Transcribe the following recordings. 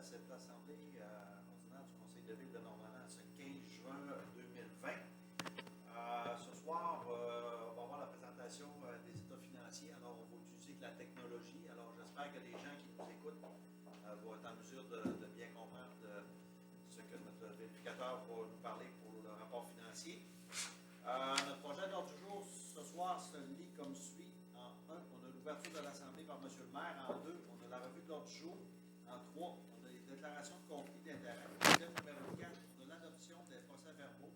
cette assemblée ordinaire du Conseil de ville de Normandin ce 15 juin 2020. Ce soir, on va avoir la présentation des états financiers. Alors, on va utiliser de la technologie. Alors, j'espère que les gens qui nous écoutent vont être en mesure de bien comprendre ce que notre vérificateur va nous parler pour le rapport financier. Notre projet d'ordre du jour ce soir se lit comme suit. En 1, on a l'ouverture de l'Assemblée par M. le maire. En 2, on a la revue de l'ordre du jour. En 3, on a les déclarations de conflit d'intérêt. Item numéro 4, on a l'adoption des procès-verbaux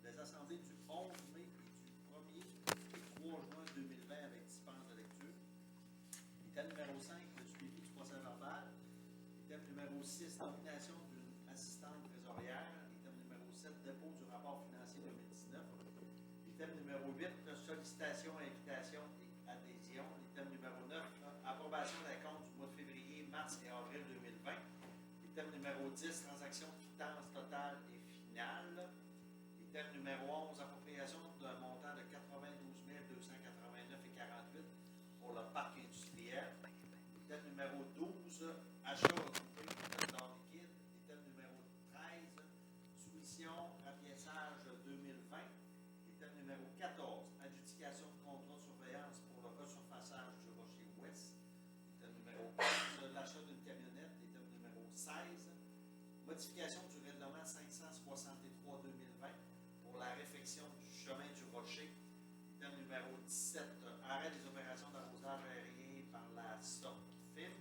des assemblées du 11 mai et du 1er et 3 juin 2020 avec dispense de lecture. Item numéro 5, le suivi du procès-verbal. Item numéro 6, nomination d'une assistante trésorière. Item numéro 7, dépôt du rapport financier 2019. Item numéro 8, sollicitation, invitation et adhésion. Item numéro 9, approbation des comptes du mois de février, mars et avril 2020. Item numéro 10, transaction de quittance totale et finale. Item numéro 11, appropriation d'un montant de 92 289,48 pour le parc industriel. Item numéro 12, achat regroupé de l'or liquide. Item numéro 13, soumission, rapiéçage 2020. Item numéro 14, adjudication de contrat de surveillance pour le resurfaçage du Rocher Ouest. Item numéro 15, l'achat d'une camionnette. Item numéro 16, modification du règlement 563-2020 pour la réfection du chemin du Rocher. Item numéro 17, arrêt des opérations d'arrosage aérien par la SOCFIM.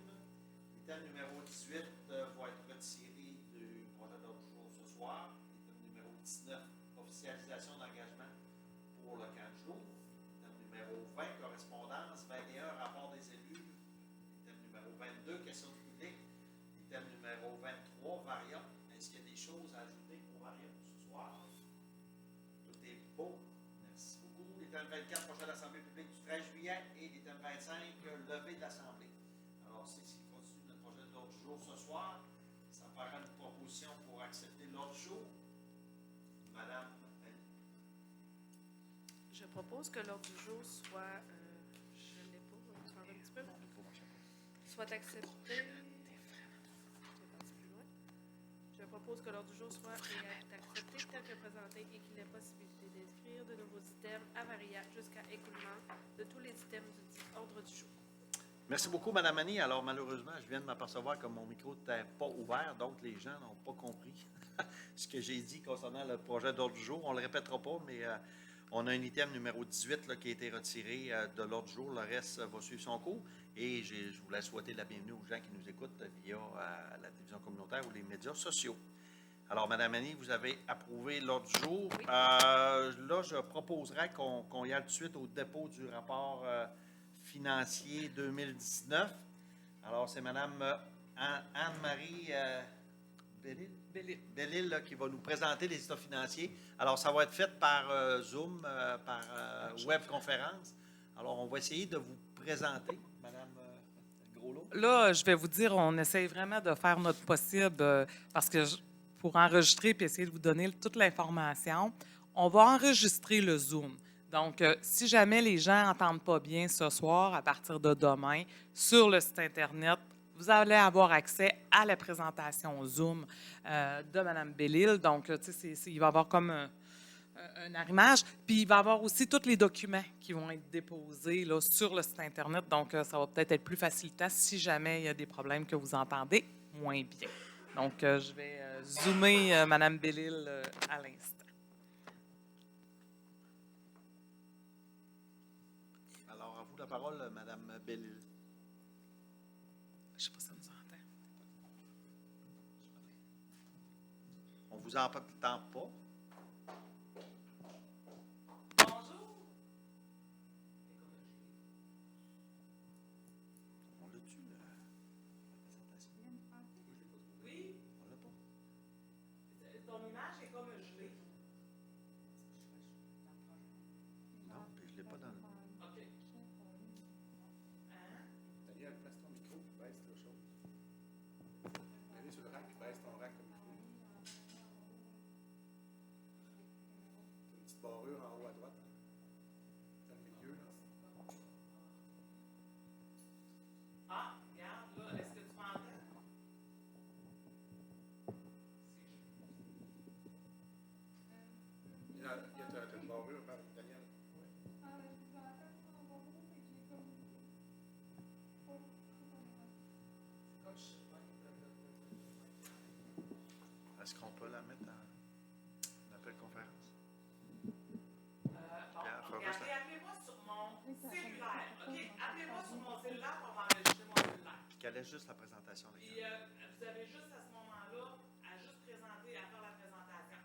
Item numéro 18 va être retiré du projet d'ordre du jour ce soir. Item numéro 19, officialisation d'engagement pour le camp de jour. Item numéro 20, correspondance. 21, rapport des élus. Item numéro 22, questions du public. Item numéro 23, variant. Est-ce qu'il y a des choses à ajouter aux variants ce soir? Tout est beau. Merci beaucoup. L'item 24, projet de l'Assemblée publique du 13 juillet et l'item 25, levée de l'Assemblée. Alors, c'est ce qui continue notre projet de l'ordre du jour ce soir. Ça me paraît une proposition pour accepter l'ordre du jour. Madame Annie. Je propose que l'ordre du jour soit, je ne l'ai pas, on va faire un petit peu, soit accepté. Je propose que l'ordre du jour soit accepté tel que présenté et qu'il y ait possibilité d'inscrire de nouveaux items à varier jusqu'à écoulement de tous les items du dit ordre du jour. Merci beaucoup, Mme Annie. Alors, malheureusement, je viens de m'apercevoir que mon micro n'était pas ouvert, donc les gens n'ont pas compris ce que j'ai dit concernant le projet d'ordre du jour. On ne le répétera pas, mais on a un item numéro 18 là, qui a été retiré de l'ordre du jour. Le reste va suivre son cours. Et je voulais souhaiter la bienvenue aux gens qui nous écoutent via la télévision communautaire ou les médias sociaux. Alors, Mme Annie, vous avez approuvé l'ordre du jour. Oui. Là, je proposerais qu'on y aille tout de suite au dépôt du rapport financier 2019. Alors, c'est Mme Anne-Marie Bellil là, qui va nous présenter les états financiers. Alors, ça va être fait par Zoom, par webconférence. Alors, on va essayer de vous présenter, Mme Groslot. Là, je vais vous dire, on essaye vraiment de faire notre possible parce que pour enregistrer et essayer de vous donner toute l'information, on va enregistrer le Zoom. Donc, si jamais les gens n'entendent pas bien ce soir, à partir de demain, sur le site Internet, vous allez avoir accès à la présentation Zoom de Mme Bellil. Donc, il va y avoir comme un arrimage. Puis, il va y avoir aussi tous les documents qui vont être déposés là, sur le site Internet. Donc, ça va peut-être être plus facilitant si jamais il y a des problèmes que vous entendez moins bien. Donc, je vais zoomer Mme Bellil à l'instant. Alors, à vous la parole, Mme Bellil. Je ne sais pas si ça nous entend. On ne vous entend pas. Bonjour. On l'a-tu, la présentation? Oui. On l'a pas. Ton image est comme gelée. Non, puis je ne l'ai pas dans le... OK. Daniel, place ton micro, baisse la chose. Allez sur le rack, baisse ton rack comme micro. Tu as une petite barrure en haut à droite. Dans le milieu, là. Ah, regarde, là, est-ce que tu m'entends? Est-ce qu'on peut la mettre en appel conférence? Regardez, appelez-moi sur mon cellulaire, OK? Appelez-moi sur mon cellulaire pour m'enregistrer mon cellulaire. Qu'elle ait juste la présentation. Puis, vous avez juste à ce moment-là à juste présenter, à faire la présentation.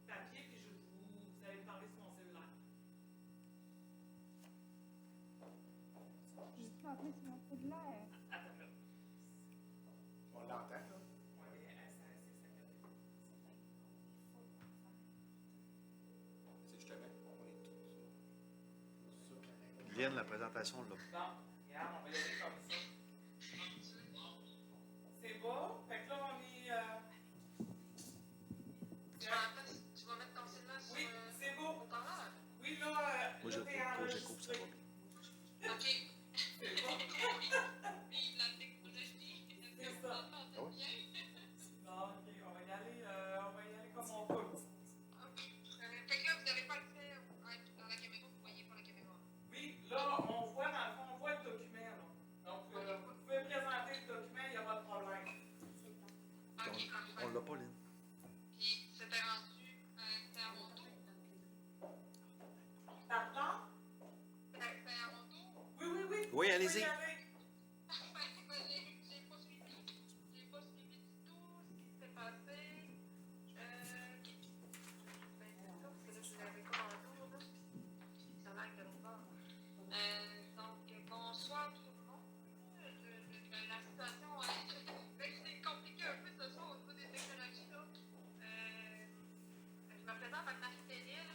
Papier, puis vous allez me parler sur mon cellulaire. Je suis entrée sur mon cellulaire. Attends, là. On l'entend, là? Oui, c'est ça. C'est justement, on est tous sur. Lynn, la présentation, là. Bon, regarde, on va y aller comme ça. C'est beau? Fait que là, on est... Tu vas mettre ton cellulaire sur Oui, c'est beau. haut-parleur? Oui, là, Moi, je là, t'es coupe, ça enregistré. va bien. OK. C'est bon. Vive la technologie. Est-ce que C'est vous ça. m'entendez Ah ouais? bien? Bon, OK, on va y aller comme on peut. OK. Fait que là, vous n'avez pas accès dans la caméra, vous voyez pas la caméra. Oui, là, on voit, dans le fond, on voit le document, là. Donc, vous pouvez présenter le document, il n'y a pas de problème. OK, parfait. On l'a pas, Lynn. Puis, c'était rendu c'était à mon tour. Pardon? C'était à mon tour. Oui, oui, oui. Oui, allez-y. Vous pouvez y aller. Parfait. Ben, j'ai pas suivi. J'ai pas suivi du tout ce qui s'était passé. OK. Ben, c'est ça, parce que là, je l'avais comme en tour, là. Ça lag de l'autre bord. Donc, bonsoir tout le monde. La situation c'est compliqué un peu ce soir au niveau des technologies. Là. Je me présente à Marie-Péril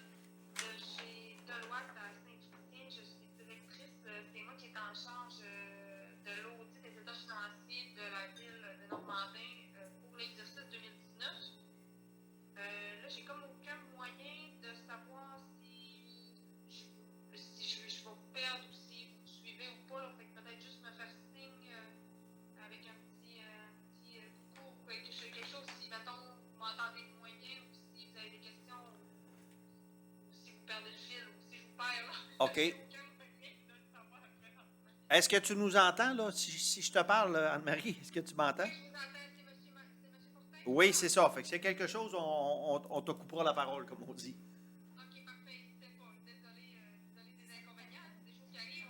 de chez Deloitte à Saint-Lucien. Je suis directrice. C'est moi qui est en charge de l'audit des états financiers de la ville de Normandin pour l'exercice 2019. Là, j'ai comme aucun moyen de savoir si je vais vous perdre ou si vous me suivez ou pas. Là. Fait que peut-être juste me faire signe avec un petit coucou ou quelque chose. Si, mettons, vous m'entendez moins bien ou si vous avez des questions ou si vous perdez le fil ou si je vous perds. Là. OK. J'ai aucun moyen de le savoir présentement. Est-ce que tu nous entends, là? Si je te parle, Anne-Marie, est-ce que tu m'entends? Oui, je vous entends. C'est monsieur Fortin? Oui, c'est ça. Fait que s'il y a quelque chose, on te coupera la parole, comme on dit. OK, parfait. N'hésitez pas. Désolé des inconvénients. C'est des choses qui arrivent.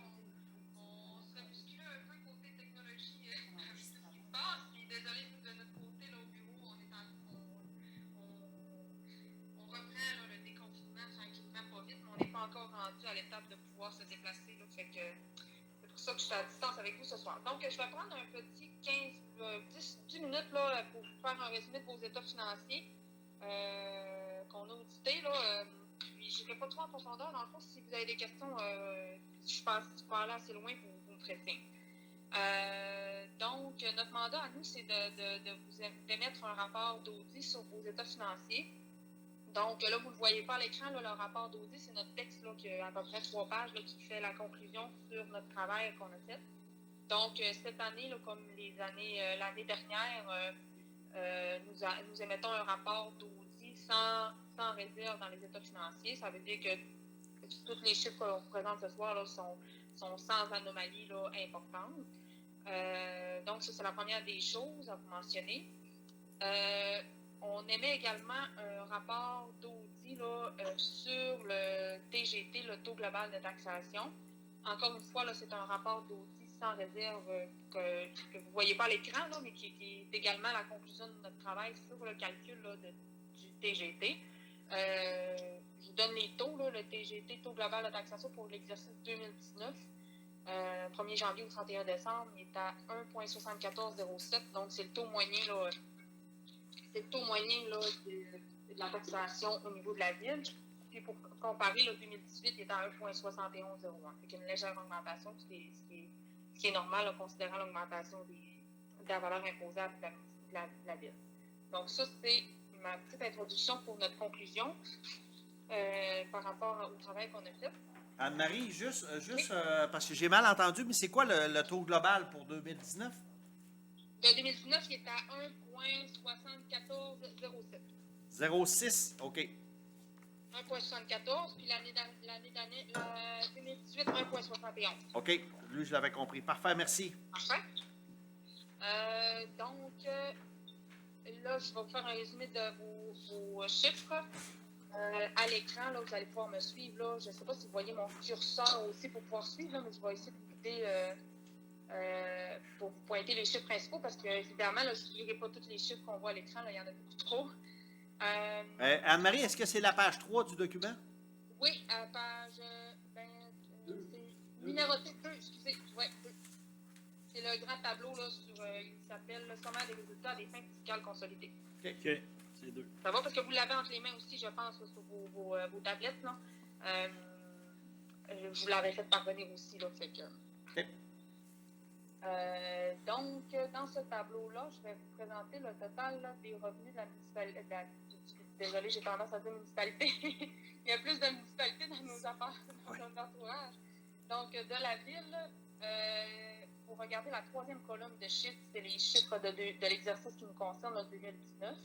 On se fait bousculer un peu côté technologie avec tout ce qui se passe. Puis désolé, nous, de notre côté, là, au bureau, on reprend là, le déconfinement tranquillement, pas vite, mais on n'est pas encore rendu à l'étape de pouvoir se déplacer. Là, fait que c'est pour ça que je suis à distance avec vous ce soir. Donc, je vais prendre un petit 10 minutes là, pour vous faire un résumé de vos états financiers qu'on a audités. Là, puis, je n'irai pas trop en profondeur. Dans le fond, si vous avez des questions, si je passe pas là assez loin, vous me ferez signe. Donc, notre mandat à nous, c'est d'émettre un rapport d'audit sur vos états financiers. Donc, là, vous ne le voyez pas à l'écran, là, le rapport d'audit, c'est notre texte là, qui a à peu près 3 pages là, qui fait la conclusion sur notre travail qu'on a fait. Donc, cette année, là, comme l'année dernière, nous émettons un rapport d'audit sans réserve dans les états financiers. Ça veut dire que tous les chiffres qu'on vous présente ce soir là, sont sans anomalie là, importante. Donc, ça, c'est la première des choses à vous mentionner. On émet également un rapport d'audit sur le TGT, le taux global de taxation. Encore une fois, là, c'est un rapport d'audit sans réserve que vous ne voyez pas à l'écran, là, mais qui est également la conclusion de notre travail sur le calcul là, du TGT. Je vous donne les taux, là, le TGT, taux global de taxation pour l'exercice 2019. 1er janvier au 31 décembre, il est à 1,7407, donc c'est le taux moyen là, de la taxation au niveau de la ville. Puis pour comparer, le 2018, il est à 1,7101. C'est une légère augmentation, ce qui est normal là, considérant l'augmentation de la valeur imposable de la ville. Donc ça, c'est ma petite introduction pour notre conclusion par rapport au travail qu'on a fait. Anne-Marie, juste parce que j'ai mal entendu, mais c'est quoi le taux global pour 2019? De 2019, il est à 1,7407. 0,6, OK. 1,74, puis l'année 2018, 1,71. OK. Lui, je l'avais compris. Parfait, merci. Parfait. Donc, là, je vais vous faire un résumé de vos chiffres. À l'écran, là, vous allez pouvoir me suivre. Là. Je ne sais pas si vous voyez mon curseur aussi pour pouvoir suivre, là, mais je vais essayer de vous guider pour vous pointer les chiffres principaux parce que, évidemment, là, je ne lirai pas tous les chiffres qu'on voit à l'écran. Là, il y en a beaucoup trop. Anne-Marie, est-ce que c'est la page 3 du document? Oui, à page. C'est numéroté 2, excusez. Ouais, 2. C'est le grand tableau, là, il s'appelle le sommaire des résultats des fins fiscales consolidées. OK. C'est 2. Ça va parce que vous l'avez entre les mains aussi, je pense, là, sur vos tablettes. Là. Je vous l'avais fait parvenir aussi. Là, fait que, OK. donc, dans ce tableau-là, je vais vous présenter le total là, des revenus de la municipalité. Désolée, j'ai tendance à dire municipalité. Il y a plus de municipalités dans nos affaires, dans notre entourage. Donc, de la ville, pour regarder la troisième colonne de chiffres, c'est les chiffres de l'exercice qui nous concerne, en 2019.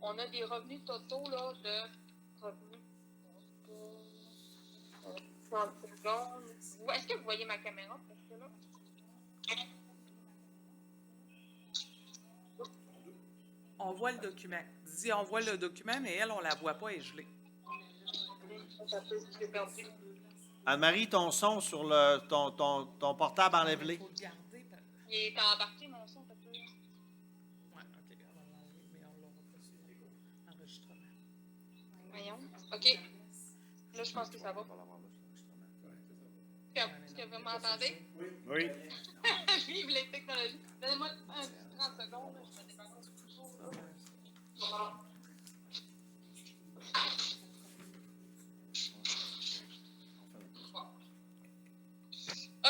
On a des revenus totaux là, de revenus. 30 secondes. Est-ce que vous voyez ma caméra? Parce que là... On voit le document. Dis, on voit le document, mais elle, on la voit pas, elle est gelée. Anne-Marie, ton son sur ton portable, enlève-le. Il faut le garder. Il est embarqué, mon son, peut-être. Oui, OK, on va l'enlever, mais on l'aura pas sur l'enregistrement. Voyons. OK. Là, je pense que ça va. Est-ce que vous m'entendez? Oui. Vive les technologies. Donnez-moi un petit 30 secondes. Je me débarrasse du toujours.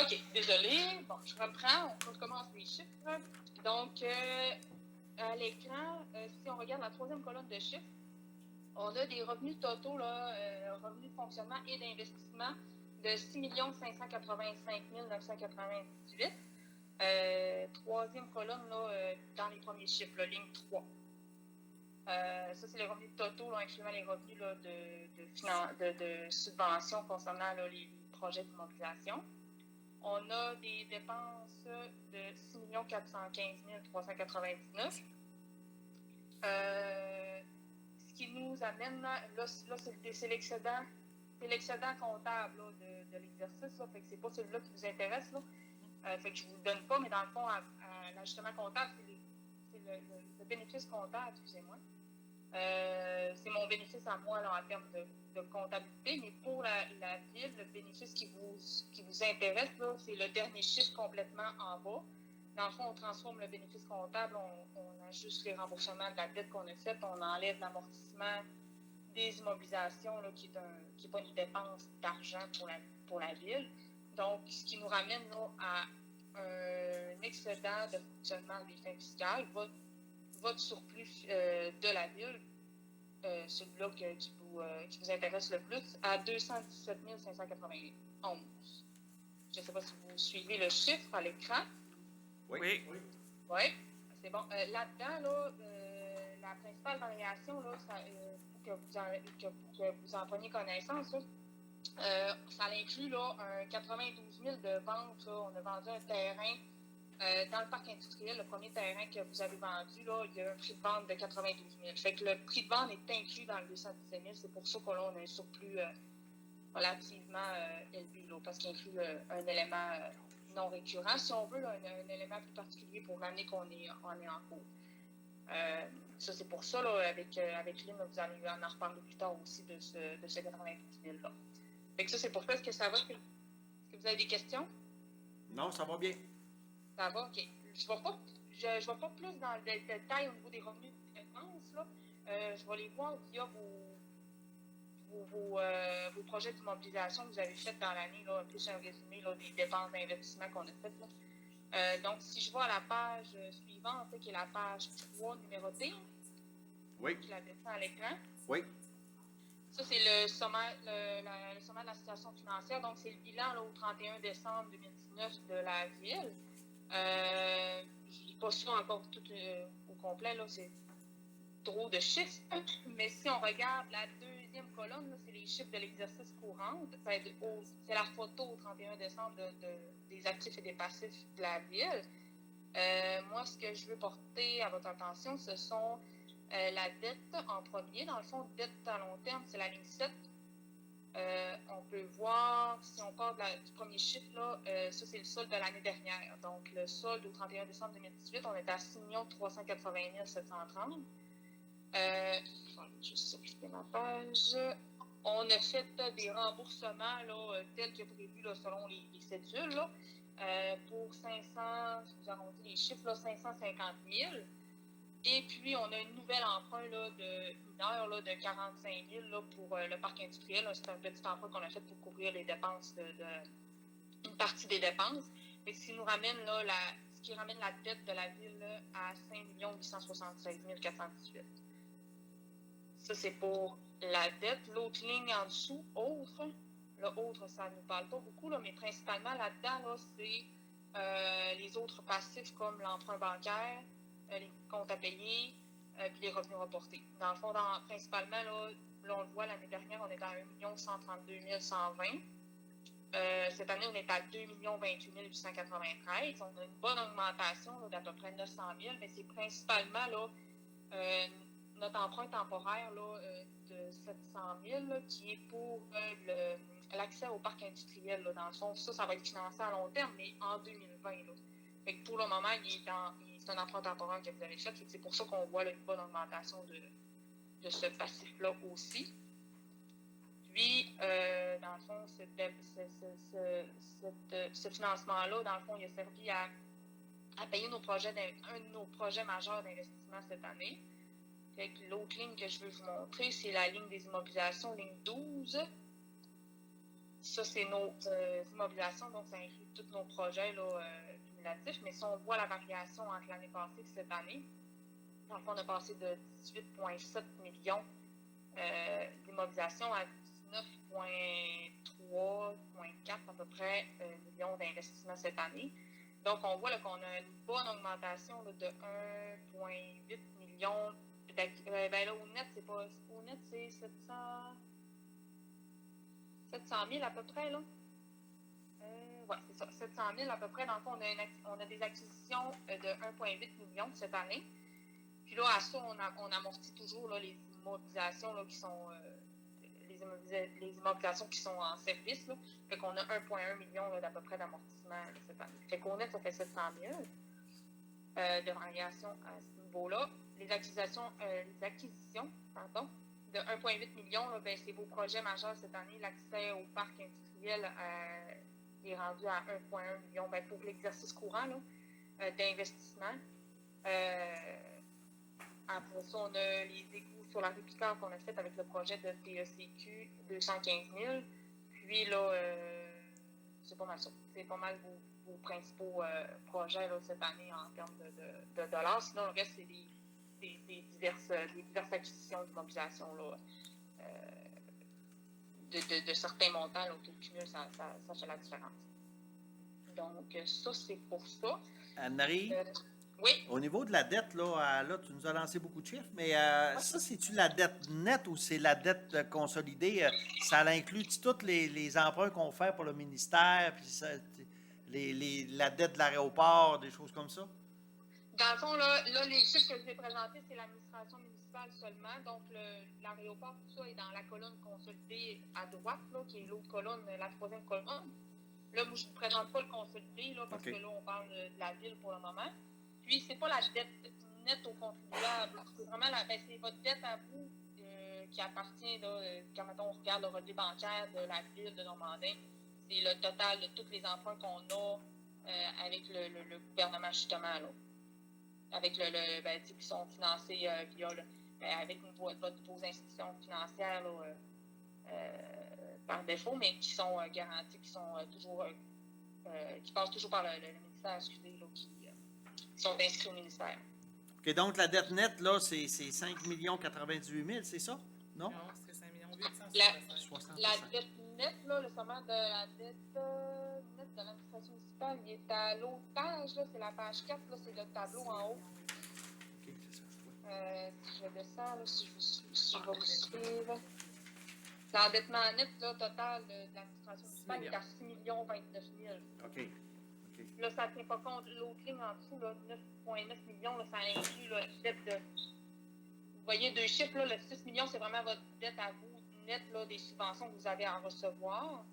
OK, désolé. Bon, je reprends. On recommence les chiffres. Donc, à l'écran, si on regarde la troisième colonne de chiffres, on a des revenus totaux, là, revenus de fonctionnement et d'investissement de 6 585 998. Troisième colonne, là, dans les premiers chiffres, là, ligne 3. Ça, c'est les revenus totaux, là, incluant les revenus là, de subventions concernant là, les projets d'immobilisation. On a des dépenses de 6 415 399. Ce qui nous amène, là c'est l'excédent. C'est l'excédent comptable là, de l'exercice. Là, fait que c'est pas celui-là qui vous intéresse. Là. Fait que je ne vous le donne pas, mais dans le fond, à l'ajustement comptable, c'est le bénéfice comptable, excusez-moi. C'est mon bénéfice à moi là, en termes de comptabilité, mais pour la ville, le bénéfice qui vous intéresse, là, c'est le dernier chiffre complètement en bas. Dans le fond, on transforme le bénéfice comptable, on ajuste les remboursements de la dette qu'on a faite, on enlève l'amortissement des immobilisations, là, qui n'est pas une dépense d'argent pour la ville. Donc, ce qui nous ramène là, à un excédent de fonctionnement des fins fiscales, votre surplus de la ville, celui-là qui vous intéresse le plus, à 217 591. Je ne sais pas si vous suivez le chiffre à l'écran. Oui. Oui, c'est bon. Là-dedans, là, la principale variation, là, pour que vous en preniez connaissance, là, ça inclut là, un 92 000 de vente. Là. On a vendu un terrain dans le parc industriel, le premier terrain que vous avez vendu, là, il y a un prix de vente de 92 000. Fait que le prix de vente est inclus dans le 217 000. C'est pour ça qu'on a un surplus relativement élevé, là, parce qu'il inclut un élément non récurrent, si on veut, là, un élément plus particulier pour l'année qu'on est en cours. Ça, c'est pour ça, là, avec Lynn, vous allez en reparler plus tard aussi de ce 92 000-là. Fait que ça, c'est pour ça. Est-ce que ça va? Est-ce que vous avez des questions? Non, ça va bien. Ça va? OK. Je ne vais pas plus dans le détail au niveau des revenus de dépenses. Là. Je vais les voir via vos projets d'immobilisation que vous avez fait dans l'année, là, plus un résumé là, des dépenses d'investissement qu'on a faites. Donc, si je vais à la page suivante, qui est la page 3 numérotée, Oui. je la descends à l'écran. Oui. Ça, c'est le sommaire de la situation financière. Donc, c'est le bilan là, au 31 décembre 2019 de la ville. Je ne lis pas ça encore tout au complet, là, c'est trop de chiffres. Mais si on regarde la deuxième colonne, là, c'est les chiffres de l'exercice courant. C'est la photo au 31 décembre des actifs et des passifs de la ville. Moi, ce que je veux porter à votre attention, ce sont la dette en premier. Dans le fond, dette à long terme, c'est la ligne 7. On peut voir, si on part du premier chiffre, là, ça c'est le solde de l'année dernière. Donc, le solde au 31 décembre 2018, on est à 6 380 730. Je vais juste supprimer ma page. On a fait des remboursements là, tels que prévu là, selon les cédules. Là, pour 500, je vous arrondis les chiffres, là, 550 000. Et puis, on a une nouvelle emprunt là, de mineur là, de 45 000 là, pour le parc industriel. C'est un petit emprunt qu'on a fait pour couvrir les dépenses, une partie des dépenses. Et ce qui nous ramène là, ce qui ramène la dette de la ville là, à 5 876 418. Ça, c'est pour la dette. L'autre ligne en dessous, autre. Le autre, ça ne nous parle pas beaucoup, là, mais principalement là-dedans, là, c'est les autres passifs comme l'emprunt bancaire, les comptes à payer, puis les revenus reportés. Dans le fond, principalement, là, on le voit, l'année dernière, on est à 1 132 120. Cette année, on est à 2 28 893. On a une bonne augmentation d'à peu près 900 000, mais c'est principalement là, notre emprunt temporaire là, de 700 000 là, qui est pour l'accès au parc industriel. Là, dans le fond, ça va être financé à long terme, mais en 2020. Là. Fait que pour le moment, c'est un emprunt temporaire que vous avez fait. C'est pour ça qu'on voit là, une bonne augmentation de ce passif-là aussi. Puis, dans le fond, ce financement-là, dans le fond, il a servi à payer un de nos projets majeurs d'investissement cette année. Fait que l'autre ligne que je veux vous montrer, c'est la ligne des immobilisations, ligne 12. Ça, c'est nos immobilisations, donc ça inclut tous nos projets là, cumulatifs. Mais si on voit la variation entre l'année passée et cette année, dans le fond, on a passé de 18,7 millions d'immobilisation à 19,3,4 à peu près millions d'investissements cette année. Donc, on voit là, qu'on a une bonne augmentation là, de 1,8 millions. Ben là, au net, c'est 700 000 à peu près, là. Oui, c'est ça, 700 000 à peu près. Dans le fond, on a des acquisitions de 1,8 million cette année. Puis là, à ça, on amortit toujours là, les immobilisations là, qui sont les immobilisations qui sont en service. Là. Fait qu'on a 1,1 million là, d'à peu près d'amortissement cette année. Fait qu'au net, ça fait 700 000 de variation à ce niveau-là. Les acquisitions de 1,8 million, là, ben, c'est vos projets majeurs cette année. L'accès au parc industriel est rendu à 1,1 million ben, pour l'exercice courant là, d'investissement. Après ça, on a les égouts sur la rue Picard qu'on a fait avec le projet de TECQ 215 000. Puis là, c'est pas mal ça. C'est pas mal vos principaux projets là, cette année en termes de dollars. Sinon, le reste, c'est des diverses acquisitions d'immobilisation là, de certains montants là, au cumul, ça fait la différence. Donc, ça, c'est pour ça. Anne-Marie? Oui. Au niveau de la dette, là, tu nous as lancé beaucoup de chiffres, mais ça, c'est-tu la dette nette ou c'est la dette consolidée? Ça inclut tous les emprunts qu'on fait pour le ministère, puis la dette de l'aéroport, des choses comme ça? Dans le fond, là les chiffres que je vais présenter, c'est l'administration municipale seulement. Donc, l'aéroport, tout ça est dans la colonne consolidée à droite, là, qui est l'autre colonne, la troisième colonne. Là, moi, je ne vous présente pas le consolidé, là, parce que là, on parle de la ville pour le moment. Puis, c'est pas la dette nette aux contribuables. C'est vraiment c'est votre dette à vous qui appartient, là, quand mettons, on regarde le relevé bancaire de la ville de Normandin. C'est le total de tous les emprunts qu'on a avec le gouvernement, justement, là. Avec qui sont financés via avec vos institutions financières là, par défaut, mais qui sont garanties, qui sont toujours qui passent toujours par le ministère, excusez, là, qui sont inscrits au ministère. OK, donc la dette nette, là, c'est 5 098 000, c'est ça? Non? Non, c'est 5 865. La dette nette, là, le sommaire de la dette nette de l'administration municipale, il est à l'autre page, là, c'est la page 4, là, c'est le tableau en haut. OK, c'est ça, je vois. Si je descends, là, si je vais vous suivre. L'endettement net là, total de l'administration municipale est à 6 029 000. OK. Là, ça ne tient pas compte. L'autre ligne en dessous, là, 9,9 millions, là, ça inclut la dette de. Vous voyez deux chiffres, là, le 6 millions, c'est vraiment votre dette à vous, nette là, des subventions que vous avez à recevoir.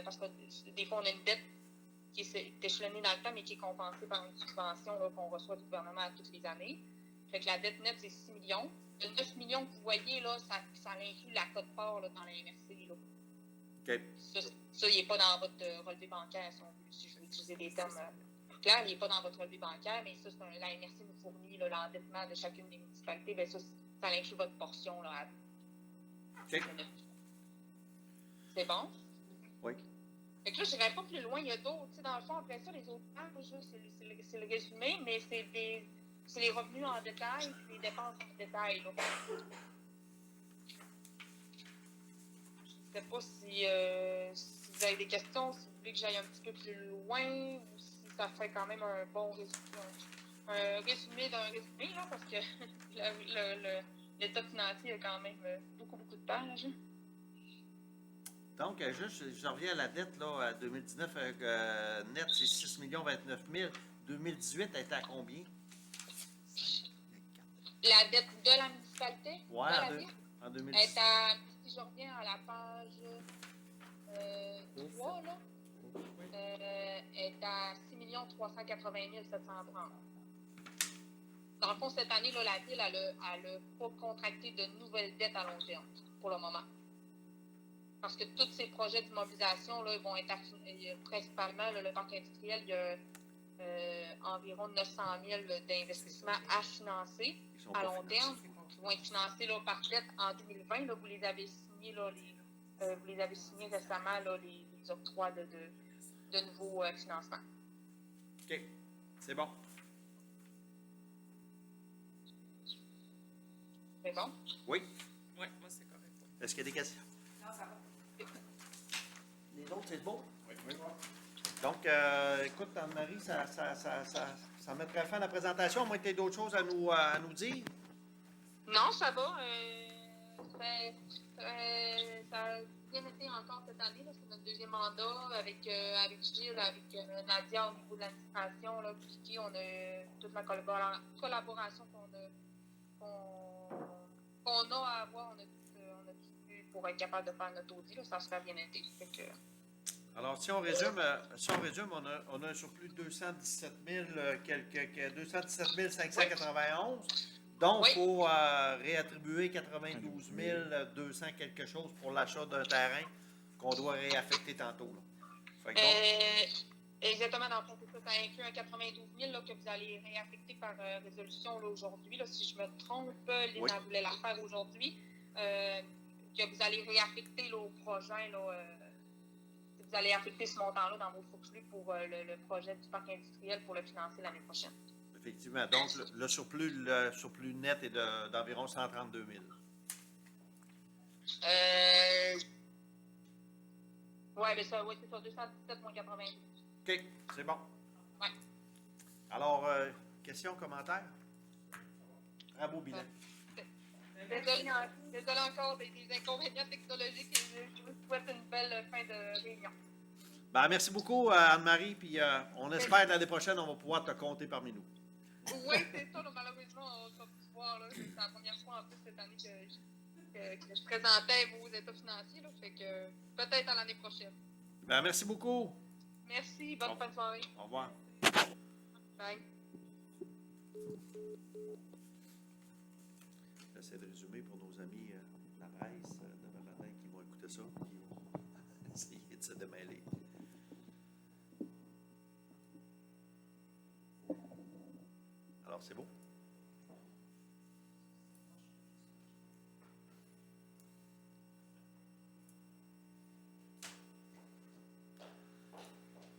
Parce que des fois, on a une dette qui est échelonnée dans le temps, mais qui est compensée par une subvention là, qu'on reçoit du gouvernement à toutes les années. Fait que la dette nette, c'est 6 millions. Le 9 millions que vous voyez, là, ça inclut la cote-part dans la MRC. Là. OK. Ça, il n'est pas dans votre relevé bancaire, si je veux utiliser des termes plus clairs, il n'est pas dans votre relevé bancaire, mais ça, la MRC nous fournit l'endettement de chacune des municipalités. Bien, ça inclut votre portion là, à vous. OK. C'est bon? Oui. Fait que là, je n'irai pas plus loin. Il y a d'autres. Tu sais, dans le fond, après ça, les autres pages, c'est le résumé, mais c'est les revenus en détail et les dépenses en détail. Là. Je ne sais pas si vous avez des questions, si vous voulez que j'aille un petit peu plus loin ou si ça fait quand même un bon résumé. Un résumé d'un résumé, là, parce que l'état financier a quand même beaucoup de pages. Donc, juste, je reviens à la dette, là, à 2019, net, c'est 6 29 000. 2018, elle était à combien? La dette de la municipalité? Oui, en elle 2018. est à, si je reviens à la page 3, là, est à 6 380 730. Dans le fond, cette année, là, la ville n'a pas contracté de nouvelles dettes à long terme, pour le moment. Parce que tous ces projets d'immobilisation là, vont être principalement là, le parc industriel, il y a environ 900 000 d'investissements à financer à long terme, qui vont être financés là, par dette en 2020. Là, vous les avez signés, là, vous les avez signés récemment, là, les octrois de nouveaux financements. OK. C'est bon. C'est bon? Oui. Oui, moi, c'est correct. Est-ce qu'il y a des questions? Non, ça va. Les autres, c'est beau. Oui. Donc, écoute, Anne-Marie, ça mettrait fin à la présentation. À moins que tu aies d'autres choses à nous dire. Non, ça va. Ça a bien été encore cette année. C'est notre deuxième mandat avec Gilles, avec Nadia au niveau de l'administration. Puis on a toute la collaboration qu'on a à avoir. On a tout eu pour être capable de faire notre audit. Là, ça se fait bien été. Alors, si on résume, on a un surplus de 217 591. Donc, il faut réattribuer 92 200 quelque chose pour l'achat d'un terrain qu'on doit réaffecter tantôt. Là. Fait que exactement, dans le fond, ça inclut un 92 000 là, que vous allez réaffecter par résolution là, aujourd'hui. Là, si je me trompe, Lina voulait la faire aujourd'hui. Que vous allez réaffecter là, au projet. Là, vous allez affecter ce montant-là dans vos surplus pour le projet du parc industriel pour le financer l'année prochaine. effectivement. Donc, le surplus net est d'environ 132 000. Oui, c'est ça, 217,82. OK, c'est bon. Oui. Alors, questions, commentaires? Très beau bilan. Désolé encore des inconvénients technologiques et je vous souhaite une belle fin de réunion. Ben, merci beaucoup, Anne-Marie. Puis on espère que l'année prochaine, on va pouvoir te compter parmi nous. Oui, c'est ça. Là, malheureusement, on va pas pouvoir. C'est la première fois en plus cette année que je présentais vos états financiers. Là, fait que peut-être à l'année prochaine. Ben, merci beaucoup. Merci. Bonne fin de soirée. Au revoir. Bye. J'essaie de résumer pour nos amis de la presse demain matin qui vont écouter ça, qui vont essayer de se démêler. Alors, c'est beau?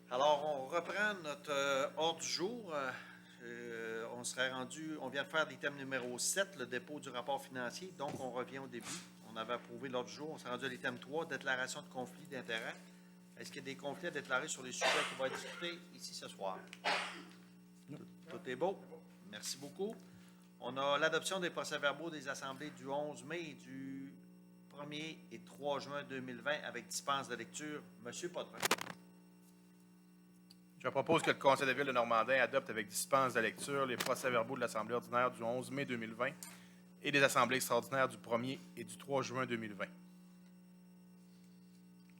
Alors, on reprend notre ordre du jour. On serait rendu, on vient de faire l'item numéro 7, le dépôt du rapport financier. Donc, on revient au début. On avait approuvé l'ordre du jour. On s'est rendu à l'item 3, déclaration de conflit d'intérêts. Est-ce qu'il y a des conflits à déclarer sur les sujets qui vont être discutés ici ce soir? Tout est beau. Merci beaucoup. On a l'adoption des procès-verbaux des assemblées du 11 mai et du 1er et 3 juin 2020 avec dispense de lecture. Monsieur Potvin. Je propose que le Conseil de la Ville de Normandin adopte avec dispense de lecture les procès-verbaux de l'Assemblée ordinaire du 11 mai 2020 et des assemblées extraordinaires du 1er et du 3 juin 2020.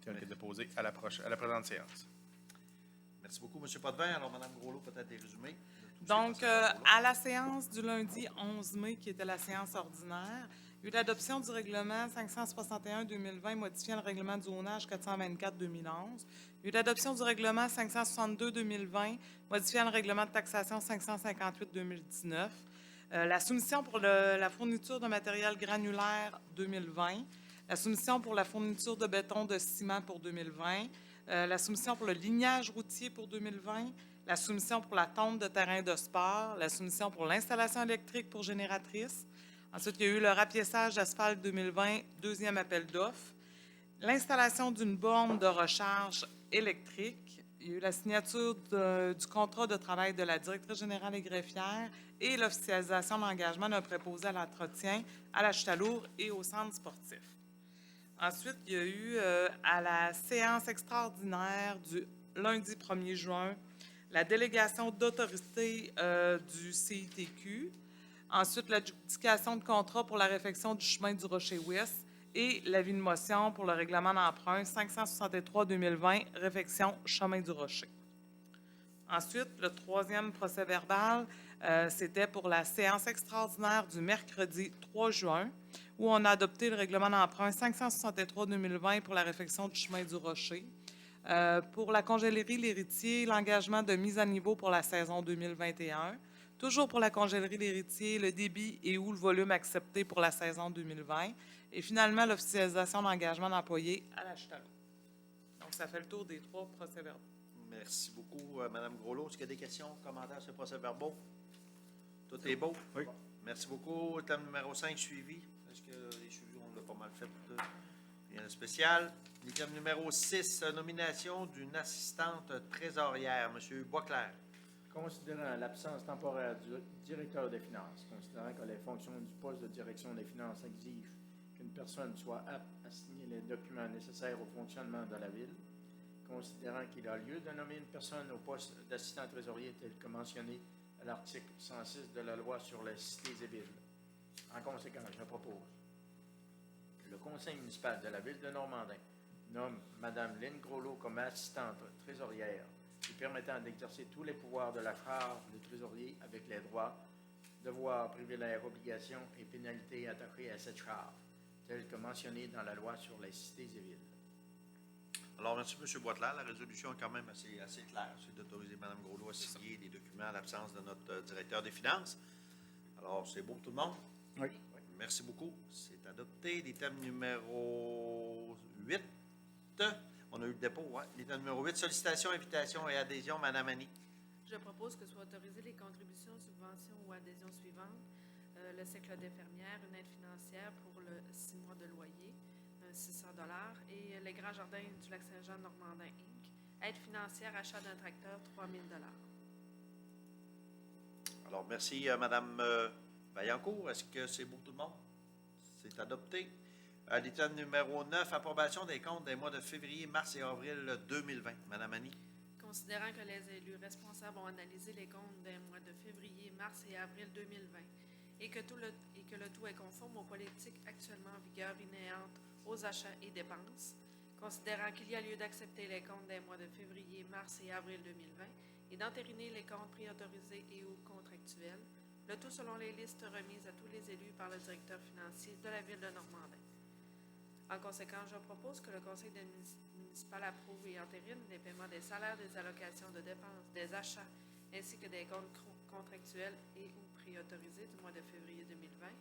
Tel que déposé à la présente séance. Merci beaucoup, M. Potvin. Alors, Mme Groslot, peut-être des résumés. Donc, à la séance du lundi 11 mai, qui était la séance ordinaire, il y a eu l'adoption du règlement 561-2020 modifiant le règlement du zonage 424-2011. Il y a eu l'adoption du règlement 562-2020 modifiant le règlement de taxation 558-2019. La soumission pour la fourniture de matériel granulaire 2020. La soumission pour la fourniture de béton de ciment pour 2020. La soumission pour le lignage routier pour 2020. La soumission pour la tonte de terrain de sport. La soumission pour l'installation électrique pour génératrice. Ensuite, il y a eu le rapiessage d'asphalte 2020, deuxième appel d'offres. L'installation d'une borne de recharge électrique. Il y a eu la signature du contrat de travail de la directrice générale et greffière et l'officialisation de l'engagement d'un préposé à l'entretien à la chute à lourd et au centre sportif. Ensuite, il y a eu à la séance extraordinaire du lundi 1er juin la délégation d'autorité du CITQ. Ensuite, l'adjudication de contrat pour la réfection du chemin du Rocher-Ouest et l'avis de motion pour le règlement d'emprunt 563-2020, réfection chemin du Rocher. Ensuite, le troisième procès-verbal, c'était pour la séance extraordinaire du mercredi 3 juin, où on a adopté le règlement d'emprunt 563-2020 pour la réfection du chemin du Rocher. Pour la congélerie L'Héritier, l'engagement de mise à niveau pour la saison 2021. Toujours pour la congélerie L'Héritier, le débit et ou le volume accepté pour la saison 2020. Et finalement, l'officialisation d'engagement d'employés à la chute à l'eau. Donc, ça fait le tour des trois procès-verbaux. Merci beaucoup, Mme Groslot. Est-ce qu'il y a des questions, commentaires sur ces procès-verbaux? Tout est beau? Oui. Merci beaucoup. Thème numéro 5, suivi. Est-ce que les suivis, on l'a pas mal fait? Rien de spécial. Item numéro 6, nomination d'une assistante trésorière. M. Boisclair. Considérant l'absence temporaire du directeur des finances, considérant que les fonctions du poste de direction des finances exigent qu'une personne soit apte à signer les documents nécessaires au fonctionnement de la Ville, considérant qu'il a lieu de nommer une personne au poste d'assistant trésorier tel que mentionné à l'article 106 de la loi sur les cités et villes. En conséquence, je propose que le conseil municipal de la Ville de Normandin nomme Mme Lynne Groslot comme assistante trésorière lui permettant d'exercer tous les pouvoirs de la charge de trésorier avec les droits, devoirs, privilèges, obligations et pénalités attachés à cette charge, tels que mentionnés dans la loi sur les cités et villes. Alors, merci, M. Boisclair. La résolution est quand même assez claire. C'est d'autoriser Mme Groslot à signer des documents à l'absence de notre directeur des finances. Alors, c'est beau, tout le monde? Oui. Merci beaucoup. C'est adopté. L'item numéro 8. On a eu le dépôt, oui. L'item numéro 8, sollicitation, invitation et adhésion, Mme Annie. Je propose que soient autorisées les contributions, subventions ou adhésions suivantes. Le cycle d'infirmière, une aide financière pour le 6 mois de loyer, 600 $, et les Grands Jardins du Lac-Saint-Jean Normandin, Inc. Aide financière, achat d'un tracteur, 3 000 $. Alors, merci, Mme Vaillancourt. Est-ce que c'est beau, tout le monde? C'est adopté. L'item numéro 9, approbation des comptes des mois de février, mars et avril 2020. Mme Annie. Considérant que les élus responsables ont analysé les comptes des mois de février, mars et avril 2020 et que le tout est conforme aux politiques actuellement en vigueur inhérentes aux achats et dépenses, considérant qu'il y a lieu d'accepter les comptes des mois de février, mars et avril 2020 et d'entériner les comptes préautorisés et ou contractuels, le tout selon les listes remises à tous les élus par le directeur financier de la Ville de Normandin. En conséquence, je propose que le conseil municipal approuve et entérine les paiements des salaires, des allocations de dépenses, des achats, ainsi que des comptes contractuels et ou préautorisés du mois de février 2020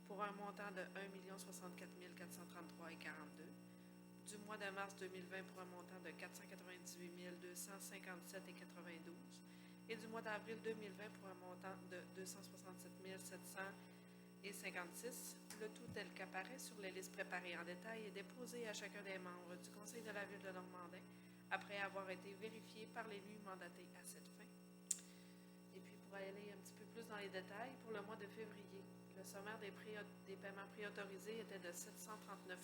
pour un montant de 1 064 433,42 $, du mois de mars 2020 pour un montant de 498 257,92 $ et du mois d'avril 2020 pour un montant de 267 700,56 $, le tout tel qu'apparaît sur les listes préparées en détail et déposées à chacun des membres du Conseil de la Ville de Normandin, après avoir été vérifié par l'élu mandaté à cette fin. Et puis, pour aller un petit peu plus dans les détails, pour le mois de février, le sommaire des paiements préautorisés était de 739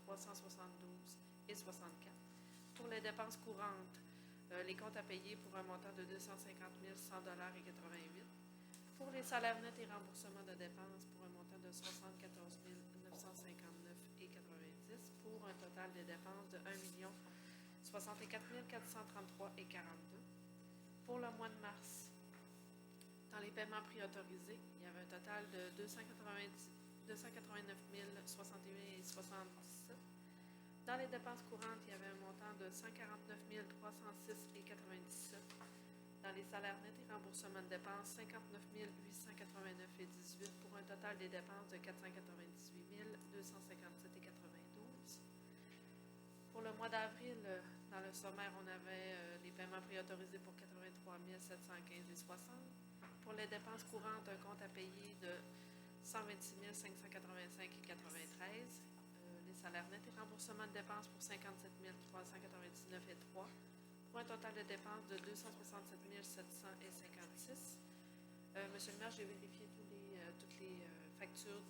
372,64 $. Pour les dépenses courantes, Les comptes à payer pour un montant de 250 100,88 pour les salaires nets et remboursements de dépenses pour un montant de 74 959,90 pour un total de dépenses de 1 64 433,42. Pour le mois de mars, dans les paiements préautorisés, il y avait un total de 289 061,77. Dans les dépenses courantes, il y avait un montant de 149 306,97. Dans les salaires nets et remboursements de dépenses, 59 889,18 pour un total des dépenses de 498 257,92. Pour le mois d'avril, dans le sommaire, on avait les paiements préautorisés pour 83 715,60. Pour les dépenses courantes, un compte à payer de 126 585,93. Les salaires nets et remboursements de dépenses pour 57 399,3 pour un total de dépenses de 267 700,56. Monsieur le maire, j'ai vérifié toutes les factures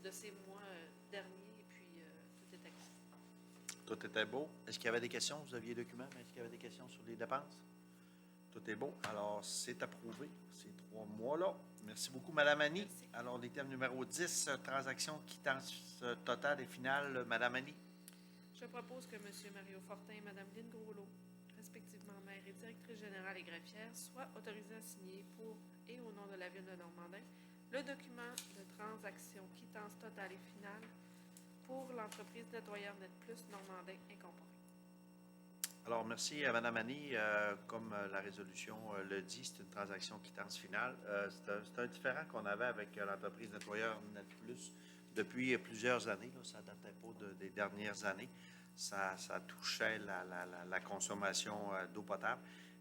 de ces mois derniers et puis tout est actif. Tout était beau. Est-ce qu'il y avait des questions? Vous aviez les documents, mais est-ce qu'il y avait des questions sur les dépenses? Tout est beau. Alors, c'est approuvé, ces 3 mois-là. Merci beaucoup, Mme Annie. Merci. Alors, l'item numéro 10, transaction quittance totale et finale, Mme Annie. Je propose que M. Mario Fortin et Mme Lynne Groslot, respectivement maire et directrice générale et greffière, soient autorisés à signer pour et au nom de la Ville de Normandin le document de transaction quittance totale et finale pour l'entreprise nettoyeur Net Plus Normandin Incorporée. Alors, merci à Mme Annie. Comme la résolution le dit, c'est une transaction quittance finale. C'est un différend qu'on avait avec l'entreprise nettoyeur Net Plus depuis plusieurs années. Là, ça ne datait pas des dernières années. Ça touchait la consommation d'eau potable.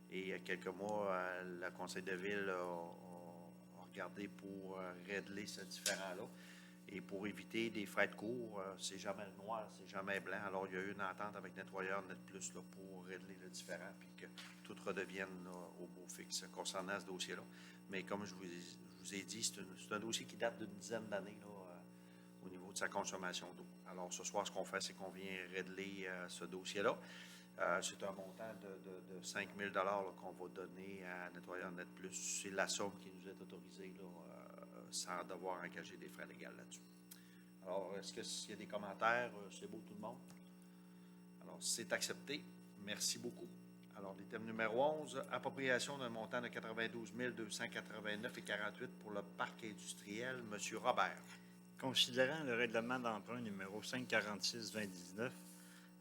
Et il y a quelques mois, le Conseil de ville a regardé pour régler ce différend-là. Et pour éviter des frais de cours, c'est jamais noir, c'est jamais blanc. Alors, il y a eu une entente avec Nettoyeur Net Plus là, pour régler le différend puis que tout redevienne là, au beau fixe concernant ce dossier-là. Mais comme je vous ai dit, c'est un dossier qui date d'une dizaine d'années là, au niveau de sa consommation d'eau. Alors, ce soir, ce qu'on fait, c'est qu'on vient régler ce dossier-là. C'est un montant de 5 000 qu'on va donner à Nettoyeur Net Plus. C'est la somme qui nous est autorisée là, sans devoir engager des frais légaux là-dessus. Alors, est-ce qu'il y a des commentaires? C'est beau tout le monde? Alors, c'est accepté. Merci beaucoup. Alors, l'item numéro 11, appropriation d'un montant de 92 289,48 pour le parc industriel. Monsieur Robert. Considérant le règlement d'emprunt numéro 546-2019,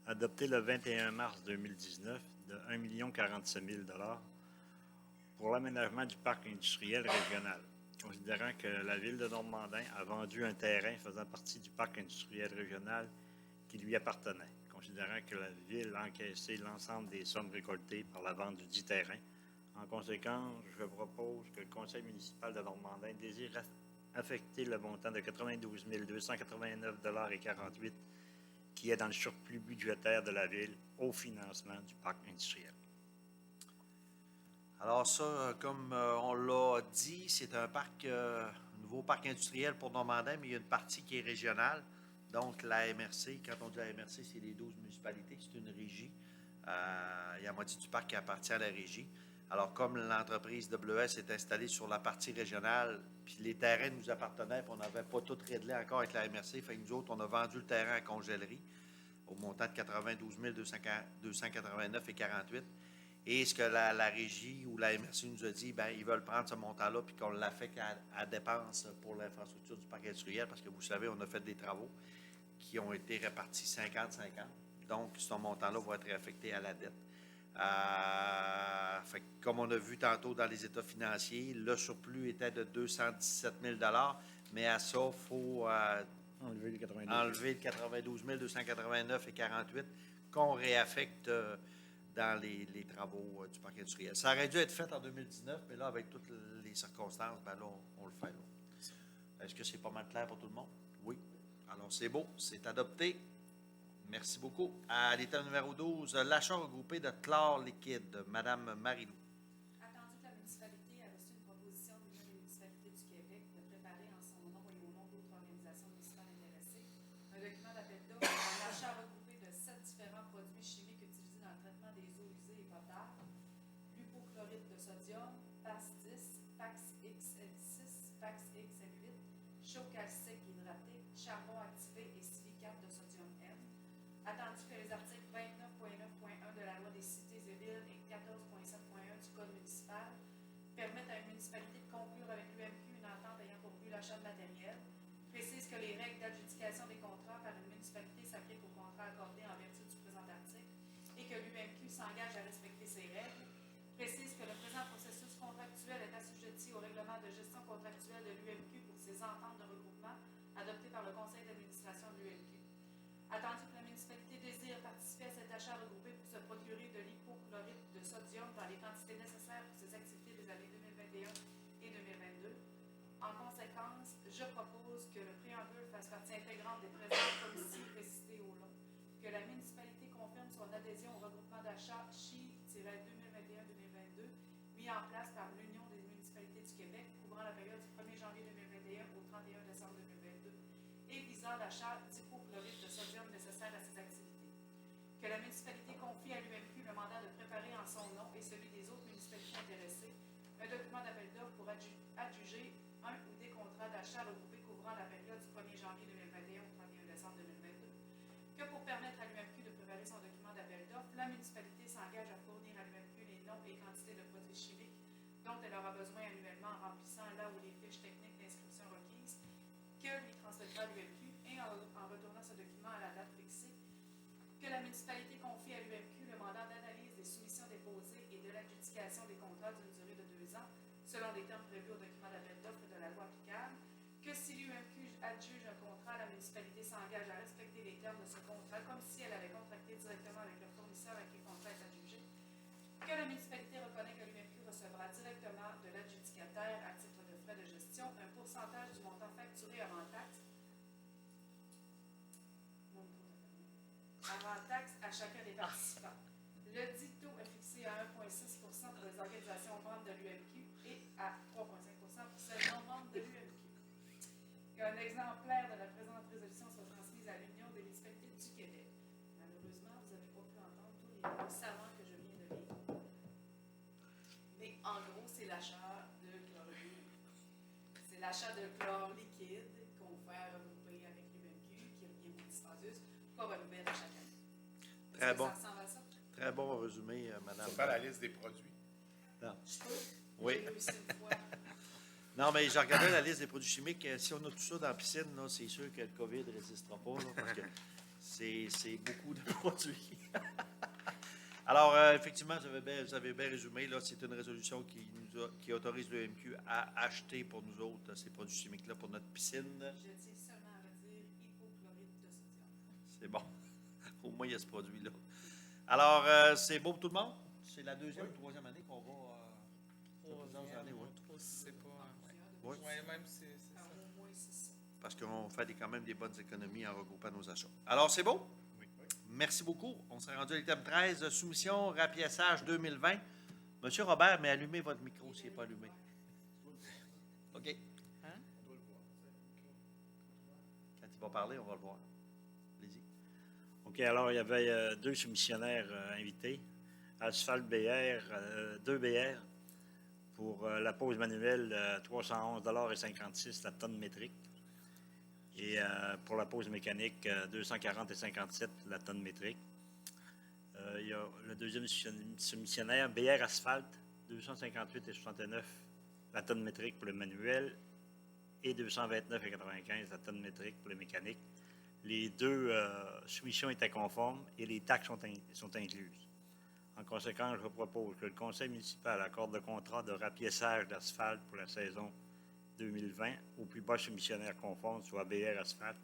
adopté le 21 mars 2019 de 1 047 000 pour l'aménagement du parc industriel régional. Considérant que la Ville de Normandin a vendu un terrain faisant partie du parc industriel régional qui lui appartenait. Considérant que la Ville a encaissé l'ensemble des sommes récoltées par la vente du dit terrain. En conséquence, je propose que le Conseil municipal de Normandin désire affecter le montant de 92 289,48 $ qui est dans le surplus budgétaire de la Ville au financement du parc industriel. Alors ça, comme on l'a dit, c'est un parc, nouveau parc industriel pour Normandin, mais il y a une partie qui est régionale. Donc la MRC, quand on dit la MRC, c'est les 12 municipalités, c'est une régie. Il y a la moitié du parc qui appartient à la régie. Alors comme l'entreprise WS est installée sur la partie régionale, puis les terrains nous appartenaient, puis on n'avait pas tout réglé encore avec la MRC, fait que nous autres, on a vendu le terrain à congélerie au montant de 92 289,48 $. Et ce que la régie ou la MRC nous a dit, bien, ils veulent prendre ce montant-là puis qu'on l'affecte à dépenses pour l'infrastructure du parc industriel parce que vous savez, on a fait des travaux qui ont été répartis 50-50. Donc, ce montant-là va être affecté à la dette. Fait que, comme on a vu tantôt dans les états financiers, le surplus était de 217 000 $, mais à ça, il faut enlever le 92 289,48 $ qu'on réaffecte dans les travaux du parc industriel. Ça aurait dû être fait en 2019, mais là, avec toutes les circonstances, ben là, on le fait là. Est-ce que c'est pas mal clair pour tout le monde? Oui. Alors, c'est beau, c'est adopté. Merci beaucoup. À l'état numéro 12, l'achat regroupé de chlore liquide. Madame Marilou. Attendu que la municipalité a reçu une proposition de l'Union des municipalités du Québec de préparer en son nom et au nom d'autres organisations municipales intéressées un document d'appel d'offres pour l'achat regroupé de 7 différents produits chimiques utilisés dans le traitement des eaux usées et hypochlorite de sodium, PAX 10, PAX XL6, PAX XL8, chaux calcique hydraté, charbon activé et silicate de sodium M. Attendu que les articles 29.9.1 de la loi des cités et villes et 14.7.1 du Code municipal permettent à une municipalité de conclure avec l'UMQ une entente ayant pour but l'achat de matériel, précise que les règles d'adjudication des contrats par une municipalité s'appliquent aux contrats accordés en vertu du présent article et que l'UMQ s'engage à respecter ces règles, précise que le présent processus contractuel est assujetti au règlement de gestion contractuelle de l'UMQ pour ses ententes de regroupement adoptées par le conseil d'administration de l'UMQ. Attendu que la municipalité désire participer à cet achat regroupé pour se procurer de l'hypochlorite de sodium dans les quantités nécessaires pour ses activités des années 2021 et 2022, en conséquence, je propose que le préambule fasse partie intégrante des présentes commissions précitées au long, que la municipalité confirme son adhésion au regroupement d'achat CHI-2021-2022 mis en place par l'Union des municipalités du Québec couvrant la période du 1er janvier 2021 au 31 décembre 2022 et visant l'achat d'hypochlorite de sodium nécessaire à ses activités. Que la municipalité confie à l'UMQ le mandat de préparer en son nom et celui des autres municipalités intéressées un document d'appel d'offres pour adjuger un ou des contrats d'achat regroupés couvrant la période du 1er janvier 2021 au 31 décembre 2022. Que pour permettre à l'UMQ de préparer son document d'appel d'offres, la municipalité s'engage à fournir à l'UMQ les noms et quantités de produits chimiques dont elle aura besoin annuellement en remplissant là où les fiches techniques d'inscription requises, que lui transmettra l'UMQ et en retournant ce document à la date fixée, que la municipalité confie à l'UMQ le mandat d'analyse des soumissions déposées et de l'adjudication des contrats d'une durée de 2 ans, selon les termes prévus au document d'appel d'offres et de la loi applicable, que si l'UMQ adjuge un contrat, la municipalité s'engage à respecter les termes de ce contrat comme si elle avait contracté directement avec le fournisseur à qui le contrat est adjugé, que la municipalité reconnaît que l'UMQ recevra directement de l'adjudicataire à titre de frais de gestion un pourcentage du montant facturé avant taxe à chacun des participants. Le dit taux est fixé à 1,6 pour les organisations membres de l'UMQ et à 3,5 pour celles non membres de l'UMQ. Qu'un exemplaire de la présente résolution soit transmise à l'Union des municipalités du Québec. Malheureusement, vous n'avez pas pu entendre tous les mots savants que je viens de lire. Mais en gros, c'est l'achat de chlorure. C'est l'achat de chlore liquide qu'on fait regrouper avec l'UMQ, qui revient moins dispendieuse, pas renouvelle à chaque année. Très bon. Ça ressemble à ça? Très bon résumé, madame. C'est pas la liste des produits. Non. Je peux? Oui. J'ai réussi une fois. Non, mais j'ai regardé la liste des produits chimiques. Si on a tout ça dans la piscine, là, c'est sûr que le COVID ne résistera pas, là, parce que c'est beaucoup de produits. Alors, effectivement, vous avez bien résumé. Là, c'est une résolution qui autorise l'EMQ à acheter pour nous autres ces produits chimiques-là pour notre piscine. Je tiens seulement à dire hypochlorite de sodium. C'est bon. Au moins, il y a ce produit-là. Alors, c'est beau pour tout le monde? C'est la deuxième ou troisième année qu'on va... plusieurs années, oui. Trop, si c'est pas. Oui. Ouais, même si c'est ça. Au moins, c'est ça. Parce qu'on fait quand même des bonnes économies en regroupant nos achats. Alors, c'est beau? Oui. Merci beaucoup. On s'est rendu à l'item 13, soumission, rapiessage 2020. Monsieur Robert, mais allumez votre micro s'il n'est pas allumé. OK. Hein? Quand il va parler, on va le voir. Allez-y. OK, alors il y avait 2 soumissionnaires invités. Asphalt BR, 2 BR pour la pose manuelle, 311,56 $ la tonne métrique. Et pour la pose mécanique, 240,57 $ la tonne métrique. Il y a le deuxième soumissionnaire, BR Asphalte, 258,69 $ la tonne métrique pour le manuel et 229,95 $ la tonne métrique pour le mécanique. Les 2 soumissions étaient conformes et les taxes sont incluses. En conséquence, je propose que le conseil municipal accorde le contrat de rapiessage d'asphalte pour la saison 2020 au plus bas soumissionnaire conforme, soit BR Asphalte,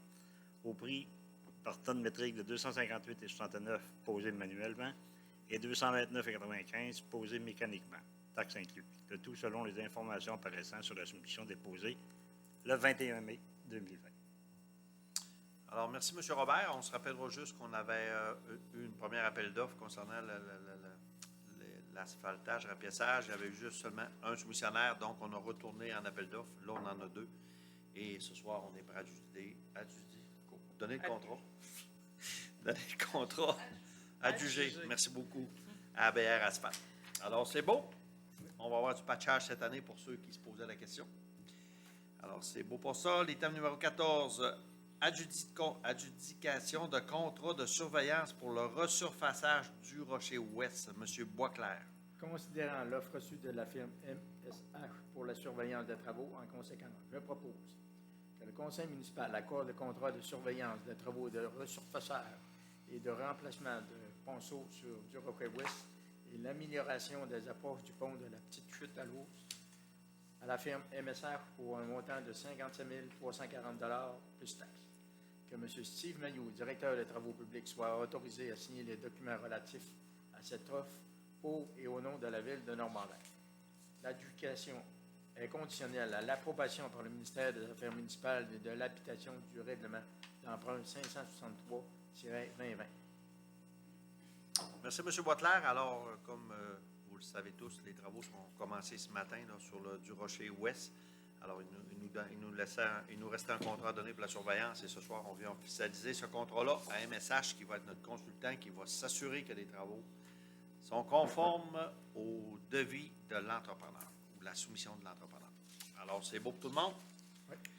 au prix par tonne métrique de 258,69 posé manuellement et 229,95 posé mécaniquement, taxes incluses. Le tout selon les informations apparaissant sur la soumission déposée le 21 mai 2020. Alors, merci, M. Robert. On se rappellera juste qu'on avait eu une première appel d'offres concernant l'asphaltage, rapiessage. Il y avait eu juste seulement un soumissionnaire, donc on a retourné en appel d'offres. Là, on en a 2. Et ce soir, on est prêt à donner le contrat. Donner le contrat. Adjuger. Merci beaucoup à BR Asphalte. Alors, c'est beau. On va avoir du patchage cette année pour ceux qui se posaient la question. Alors, c'est beau pour ça. L'item numéro 14, adjudication de contrat de surveillance pour le resurfaçage du Rocher Ouest. M. Boisclair. Considérant l'offre reçue de la firme MSH pour la surveillance des travaux, en conséquence, je propose que le conseil municipal accorde le contrat de surveillance des travaux de resurfacage et de remplacement de ponceau sur du Rocher Ouest et l'amélioration des approches du pont de la Petite Chute à l'eau à la firme MSH pour un montant de 57 340 plus taxes. Que M. Steve Mailloux, directeur des travaux publics, soit autorisé à signer les documents relatifs à cette offre pour et au nom de la Ville de Normandin. L'adjudication est conditionnelle à l'approbation par le ministère des Affaires municipales et de l'habitation du règlement d'emprunt 563-2020. Merci, M. Boisclair. Alors, comme vous le savez tous, les travaux sont commencés ce matin là, sur le du Rocher Ouest. Alors, il nous restait un contrat donné pour la surveillance et ce soir, on vient officialiser ce contrat-là à MSH qui va être notre consultant, qui va s'assurer que les travaux sont conformes au devis de l'entrepreneur ou la soumission de l'entrepreneur. Alors, c'est beau pour tout le monde?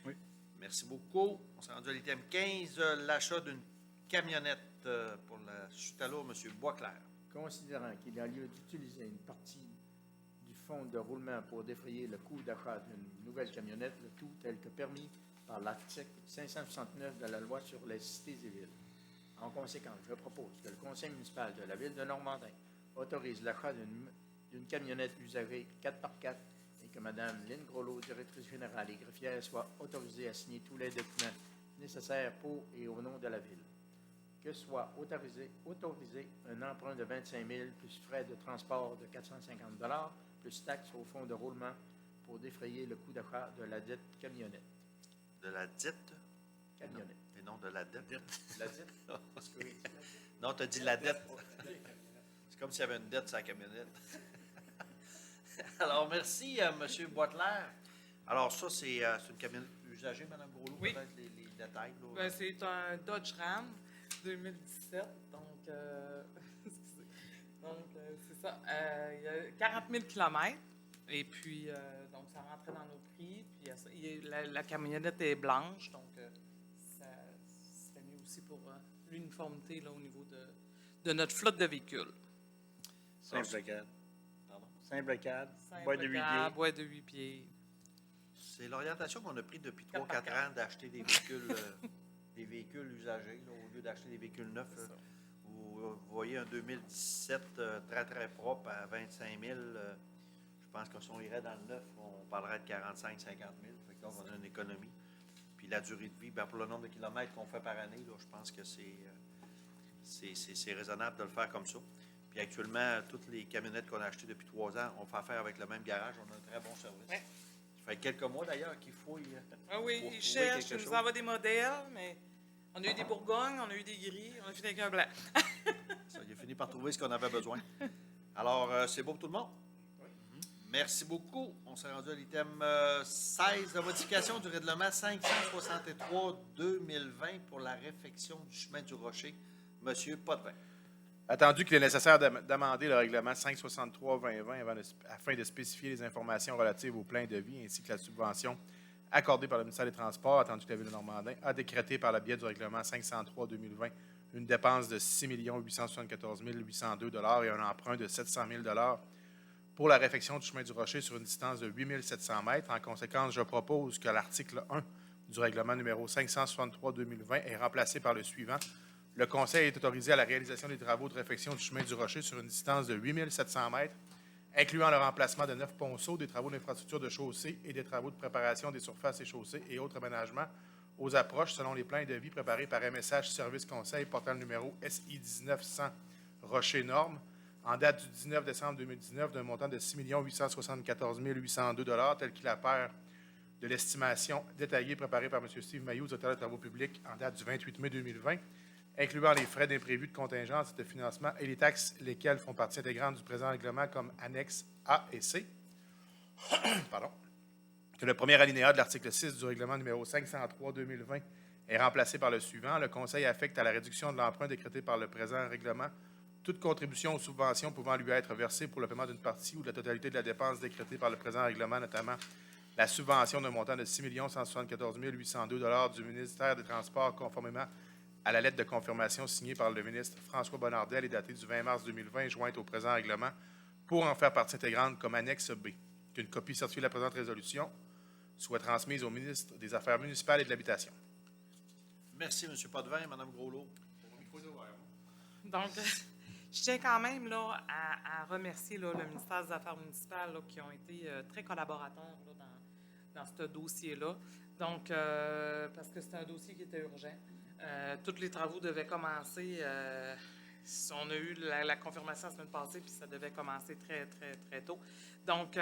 Oui. Merci beaucoup. On s'est rendu à l'item 15, l'achat d'une camionnette pour la chute à l'eau, M. Boisclair. Considérant qu'il y a lieu d'utiliser une partie du fonds de roulement pour défrayer le coût d'achat d'une nouvelle camionnette, le tout tel que permis par l'article 569 de la loi sur les cités et villes. En conséquence, je propose que le conseil municipal de la Ville de Normandin autorise l'achat d'une camionnette usagée 4x4 et que Mme Lynne Groslo, directrice générale et greffière, soit autorisée à signer tous les documents nécessaires pour et au nom de la Ville. Que soit autorisé un emprunt de 25 000 plus frais de transport de 450 plus taxes au fonds de roulement pour défrayer le coût d'achat de la dette camionnette. De la dette? Camionnette. Et non de la dette. La dette? Non, tu as dit la dette. C'est comme s'il y avait une dette sur la camionnette. Alors, merci, M. Boisclair. Alors, ça, c'est une camionnette usagée, Mme Groslo, Oui. peut-être les détails. Là. Ben, c'est un Dodge Ram 2017, donc, excusez. Donc c'est ça. Il y a 40 000 km, et puis, donc, ça rentrait dans nos prix, puis la camionnette est blanche, donc ça serait mieux aussi pour l'uniformité là, au niveau de notre flotte de véhicules. Simple cadre. Pardon? Simple cadre. Simple Bois de 8 cab, pieds. bois de 8 pieds. C'est l'orientation qu'on a prise depuis 3-4 4x4. ans d'acheter des véhicules usagés là, au lieu d'acheter des véhicules neufs. C'est ça. Vous voyez un 2017 très, très propre à 25 000. Je pense que si on irait dans le neuf, on parlerait de 45 000 50 000. Fait que là, on a une économie. Puis la durée de vie, bien, pour le nombre de kilomètres qu'on fait par année, là, je pense que c'est raisonnable de le faire comme ça. Puis actuellement, toutes les camionnettes qu'on a achetées depuis 3 ans, on fait affaire avec le même garage. On a un très bon service. Ouais. Ça fait quelques mois d'ailleurs qu'ils fouillent. Ah oui, pour ils trouver cherchent, quelque ils nous chose. envoient des modèles, mais on a eu des Bourgognes, on a eu des gris, on a fini avec un blanc. Ça, il a fini par trouver ce qu'on avait besoin. Alors, c'est beau pour tout le monde? Oui. Merci beaucoup. On s'est rendu à l'item 16, la modification du règlement 563-2020 pour la réfection du chemin du Rocher. Monsieur Potvin. Attendu qu'il est nécessaire d'amender le règlement 563-2020 afin de spécifier les informations relatives aux plans de vie ainsi que la subvention accordée par le ministère des Transports, attendu que la Ville de Normandin a décrété par le biais du règlement 503-2020 une dépense de 6 874 802 $ et un emprunt de 700 000 $ pour la réfection du chemin du Rocher sur une distance de 8 700 mètres. En conséquence, je propose que l'article 1 du règlement numéro 563-2020 est remplacé par le suivant. Le Conseil est autorisé à la réalisation des travaux de réfection du chemin du Rocher sur une distance de 8 700 mètres, incluant le remplacement de 9 ponceaux, des travaux d'infrastructure de chaussée et des travaux de préparation des surfaces et chaussées et autres aménagements aux approches selon les plans de vie préparés par MSH Service Conseil portant le numéro SI 1900 Rocher Norme en date du 19 décembre 2019 d'un montant de 6 874 802 $ tel qu'il apparaît de l'estimation détaillée préparée par M. Steve Mailloux, directeur des travaux publics en date du 28 mai 2020, incluant les frais d'imprévu de contingence et de financement et les taxes lesquelles font partie intégrante du présent règlement comme annexes A et C. Pardon. Que le premier alinéa de l'article 6 du règlement numéro 503-2020 est remplacé par le suivant. Le Conseil affecte à la réduction de l'emprunt décrété par le présent règlement toute contribution ou subvention pouvant lui être versée pour le paiement d'une partie ou de la totalité de la dépense décrétée par le présent règlement, notamment la subvention d'un montant de 6 174 802 $ du ministère des Transports, conformément à la lettre de confirmation signée par le ministre François Bonnardel et datée du 20 mars 2020, jointe au présent règlement, pour en faire partie intégrante comme annexe B. Qu'une copie certifiée de la présente résolution soit transmise au ministre des Affaires municipales et de l'Habitation. Merci, M. Potvin. Mme Groslot. Donc, je tiens quand même là, à remercier là, le ministère des Affaires municipales là, qui ont été très collaborateurs là, dans ce dossier-là. Donc, parce que c'est un dossier qui était urgent. Tous les travaux devaient commencer. On a eu la confirmation la semaine passée, puis ça devait commencer très, très, très tôt. Donc,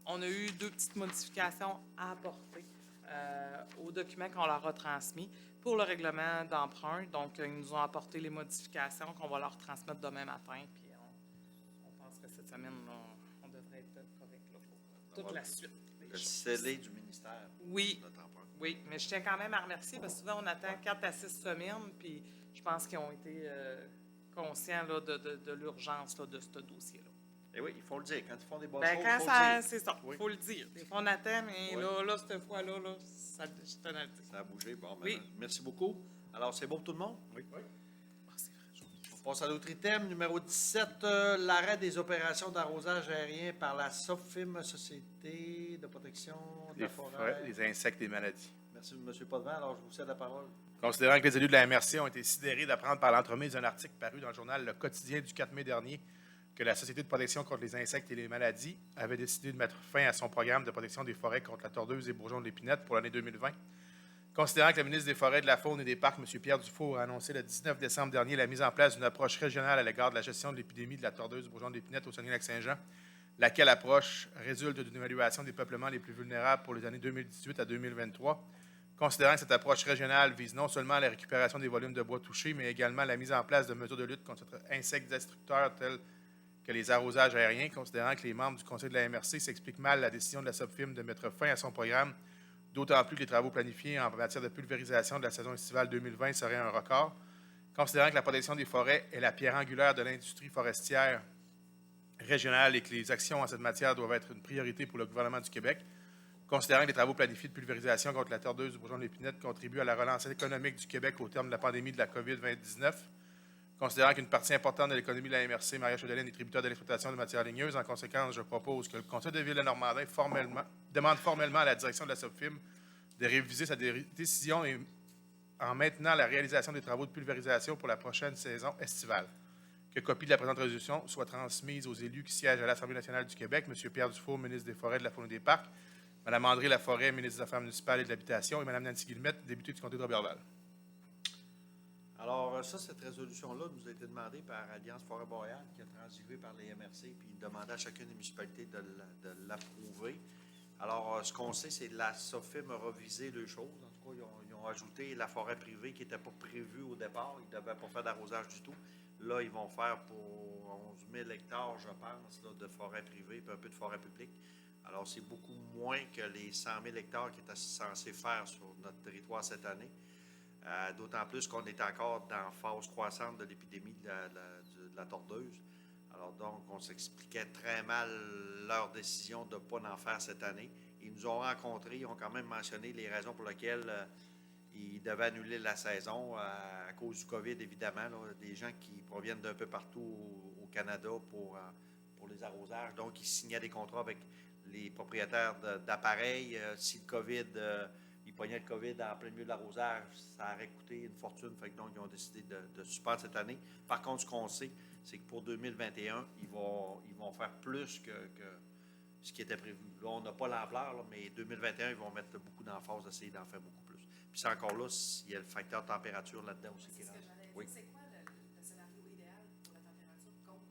on a eu 2 petites modifications à apporter aux documents qu'on leur a transmis pour le règlement d'emprunt. Donc, ils nous ont apporté les modifications qu'on va leur transmettre demain matin. Puis, on pense que cette semaine, on devrait être correct là, pour toute la suite. Le scellé du ministère. Oui. Notre emprunt. Oui, mais je tiens quand même à remercier parce que souvent, on attend 4 à 6 semaines, puis je pense qu'ils ont été conscients là, de l'urgence là, de ce dossier-là. Et oui, il faut le dire. Quand ils font des bonnes Ben, choses, quand il faut ça, le dire. c'est ça, il Oui. faut le dire. Des fois, on attend, mais Oui. là, cette fois-là, là, ça, je tenais à le dire. Ça a bougé. Bon, ben, Oui. merci beaucoup. Alors, c'est bon pour tout le monde? Oui. Ah, c'est vrai, On passe à l'autre item, numéro 17, l'arrêt des opérations d'arrosage aérien par la SOFIM, Société de protection de la forêt. Les insectes et les maladies. Merci, M. Potvin. Alors, je vous cède la parole. Considérant que les élus de la MRC ont été sidérés d'apprendre par l'entremise d'un article paru dans le journal Le Quotidien du 4 mai dernier que la Société de protection contre les insectes et les maladies avait décidé de mettre fin à son programme de protection des forêts contre la tordeuse et bourgeon de l'épinette pour l'année 2020. Considérant que le ministre des Forêts, de la Faune et des Parcs, M. Pierre Dufault, a annoncé le 19 décembre dernier la mise en place d'une approche régionale à l'égard de la gestion de l'épidémie de la tordeuse bourgeon de l'épinette au Saguenay-Lac-Saint-Jean, laquelle approche résulte d'une évaluation des peuplements les plus vulnérables pour les années 2018 à 2023. Considérant que cette approche régionale vise non seulement la récupération des volumes de bois touchés, mais également la mise en place de mesures de lutte contre insectes destructeurs tels que les arrosages aériens, considérant que les membres du Conseil de la MRC s'expliquent mal la décision de la SOFIM de mettre fin à son programme, d'autant plus que les travaux planifiés en matière de pulvérisation de la saison estivale 2020 seraient un record. Considérant que la protection des forêts est la pierre angulaire de l'industrie forestière régionale et que les actions en cette matière doivent être une priorité pour le gouvernement du Québec, considérant que les travaux planifiés de pulvérisation contre la tordeuse du bourgeon de l'épinette contribuent à la relance économique du Québec au terme de la pandémie de la COVID-19, considérant qu'une partie importante de l'économie de la MRC, Maria-Chaudelin, est tributaire de l'exploitation de matières ligneuses, en conséquence, je propose que le Conseil de ville de Normandin demande formellement à la direction de la SOFIM de réviser sa décision en maintenant la réalisation des travaux de pulvérisation pour la prochaine saison estivale. Que copie de la présente résolution soit transmise aux élus qui siègent à l'Assemblée nationale du Québec, M. Pierre Dufault, ministre des Forêts, de la Faune et des Parcs, Mme André Laforêt, ministre des Affaires municipales et de l'Habitation, et Mme Nancy Guillemette, députée du comté de Roberval. Alors, ça, cette résolution-là nous a été demandée par Alliance Forêt-Boréale, qui a transigé par les MRC, puis il demandait à chacune des municipalités de l'approuver. Alors, ce qu'on sait, c'est que la SOFIM a revisé les choses. En tout cas, ils ont ajouté la forêt privée qui n'était pas prévue au départ. Ils ne devaient pas faire d'arrosage du tout. Là, ils vont faire pour 11 000 hectares, je pense, là, de forêt privée, puis un peu de forêt publique. Alors, c'est beaucoup moins que les 100 000 hectares qui étaient censés faire sur notre territoire cette année. D'autant plus qu'on est encore dans la phase croissante de l'épidémie de la tordeuse. Alors donc, on s'expliquait très mal leur décision de ne pas en faire cette année. Ils nous ont rencontrés, ils ont quand même mentionné les raisons pour lesquelles ils devaient annuler la saison à cause du COVID, évidemment. Là, des gens qui proviennent d'un peu partout au Canada pour les arrosages. Donc, ils signaient des contrats avec les propriétaires d'appareils. Si le COVID... ils pognaient le COVID en plein milieu de l'arrosage, ça aurait coûté une fortune. Fait que donc, ils ont décidé de suspendre cette année. Par contre, ce qu'on sait, c'est que pour 2021, ils vont faire plus que ce qui était prévu. Là, on n'a pas l'ampleur, là, mais 2021, ils vont mettre beaucoup d'emphase, essayer d'en faire beaucoup plus. Puis c'est encore là, il y a le facteur température là-dedans aussi qui rentre. Oui. C'est quoi le scénario idéal pour la température contre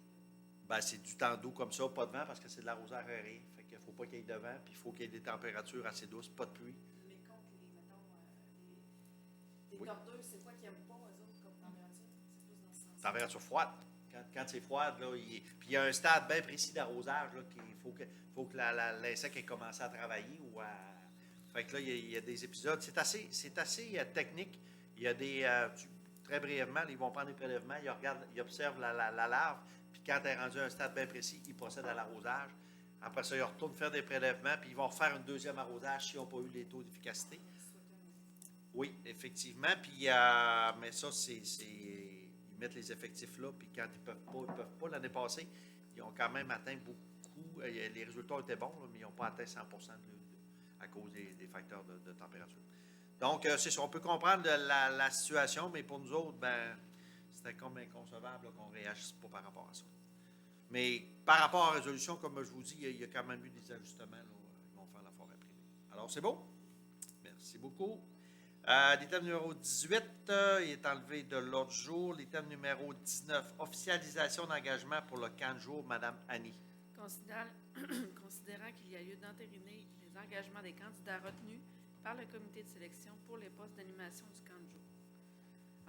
Ben, c'est du temps doux comme ça, pas de vent, parce que c'est de l'arrosage aérien. Fait qu'il ne faut pas qu'il y ait de vent, puis il faut qu'il y ait des températures assez douces, pas de pluie. mais contre les tordeuses, c'est quoi qu'ils n'aiment pas, eux autres, comme température? C'est plus dans ce sens. Température froide. Quand c'est froid, là, puis il y a un stade bien précis d'arrosage, là, qu'il faut que l'insecte ait commencé à travailler ou à... Fait que là, il y a des épisodes. C'est assez technique. Il y a des... très brièvement, ils vont prendre des prélèvements, ils observent la larve, puis quand elle est rendue à un stade bien précis, ils procèdent à l'arrosage. Après ça, ils retournent faire des prélèvements, puis ils vont refaire un deuxième arrosage s'ils n'ont pas eu les taux d'efficacité. Oui, effectivement. Puis, mais ça, ils mettent les effectifs là, puis quand ils ne peuvent pas. L'année passée, ils ont quand même atteint beaucoup. Les résultats étaient bons, là, mais ils n'ont pas atteint 100% à cause des facteurs de température. Donc, c'est ça. On peut comprendre la situation, mais pour nous autres, ben, c'était comme inconcevable là, qu'on ne réagisse pas par rapport à ça. Mais par rapport à la résolution, comme je vous dis, il y a quand même eu des ajustements. Là, ils vont faire la forêt privée. Alors, c'est beau? Merci beaucoup. L'item numéro 18, il est enlevé de l'ordre du jour. L'item numéro 19, officialisation d'engagement pour le camp de jour, Mme Annie. Considérant qu'il y a lieu d'entériner les engagements des candidats retenus par le comité de sélection pour les postes d'animation du camp de jour.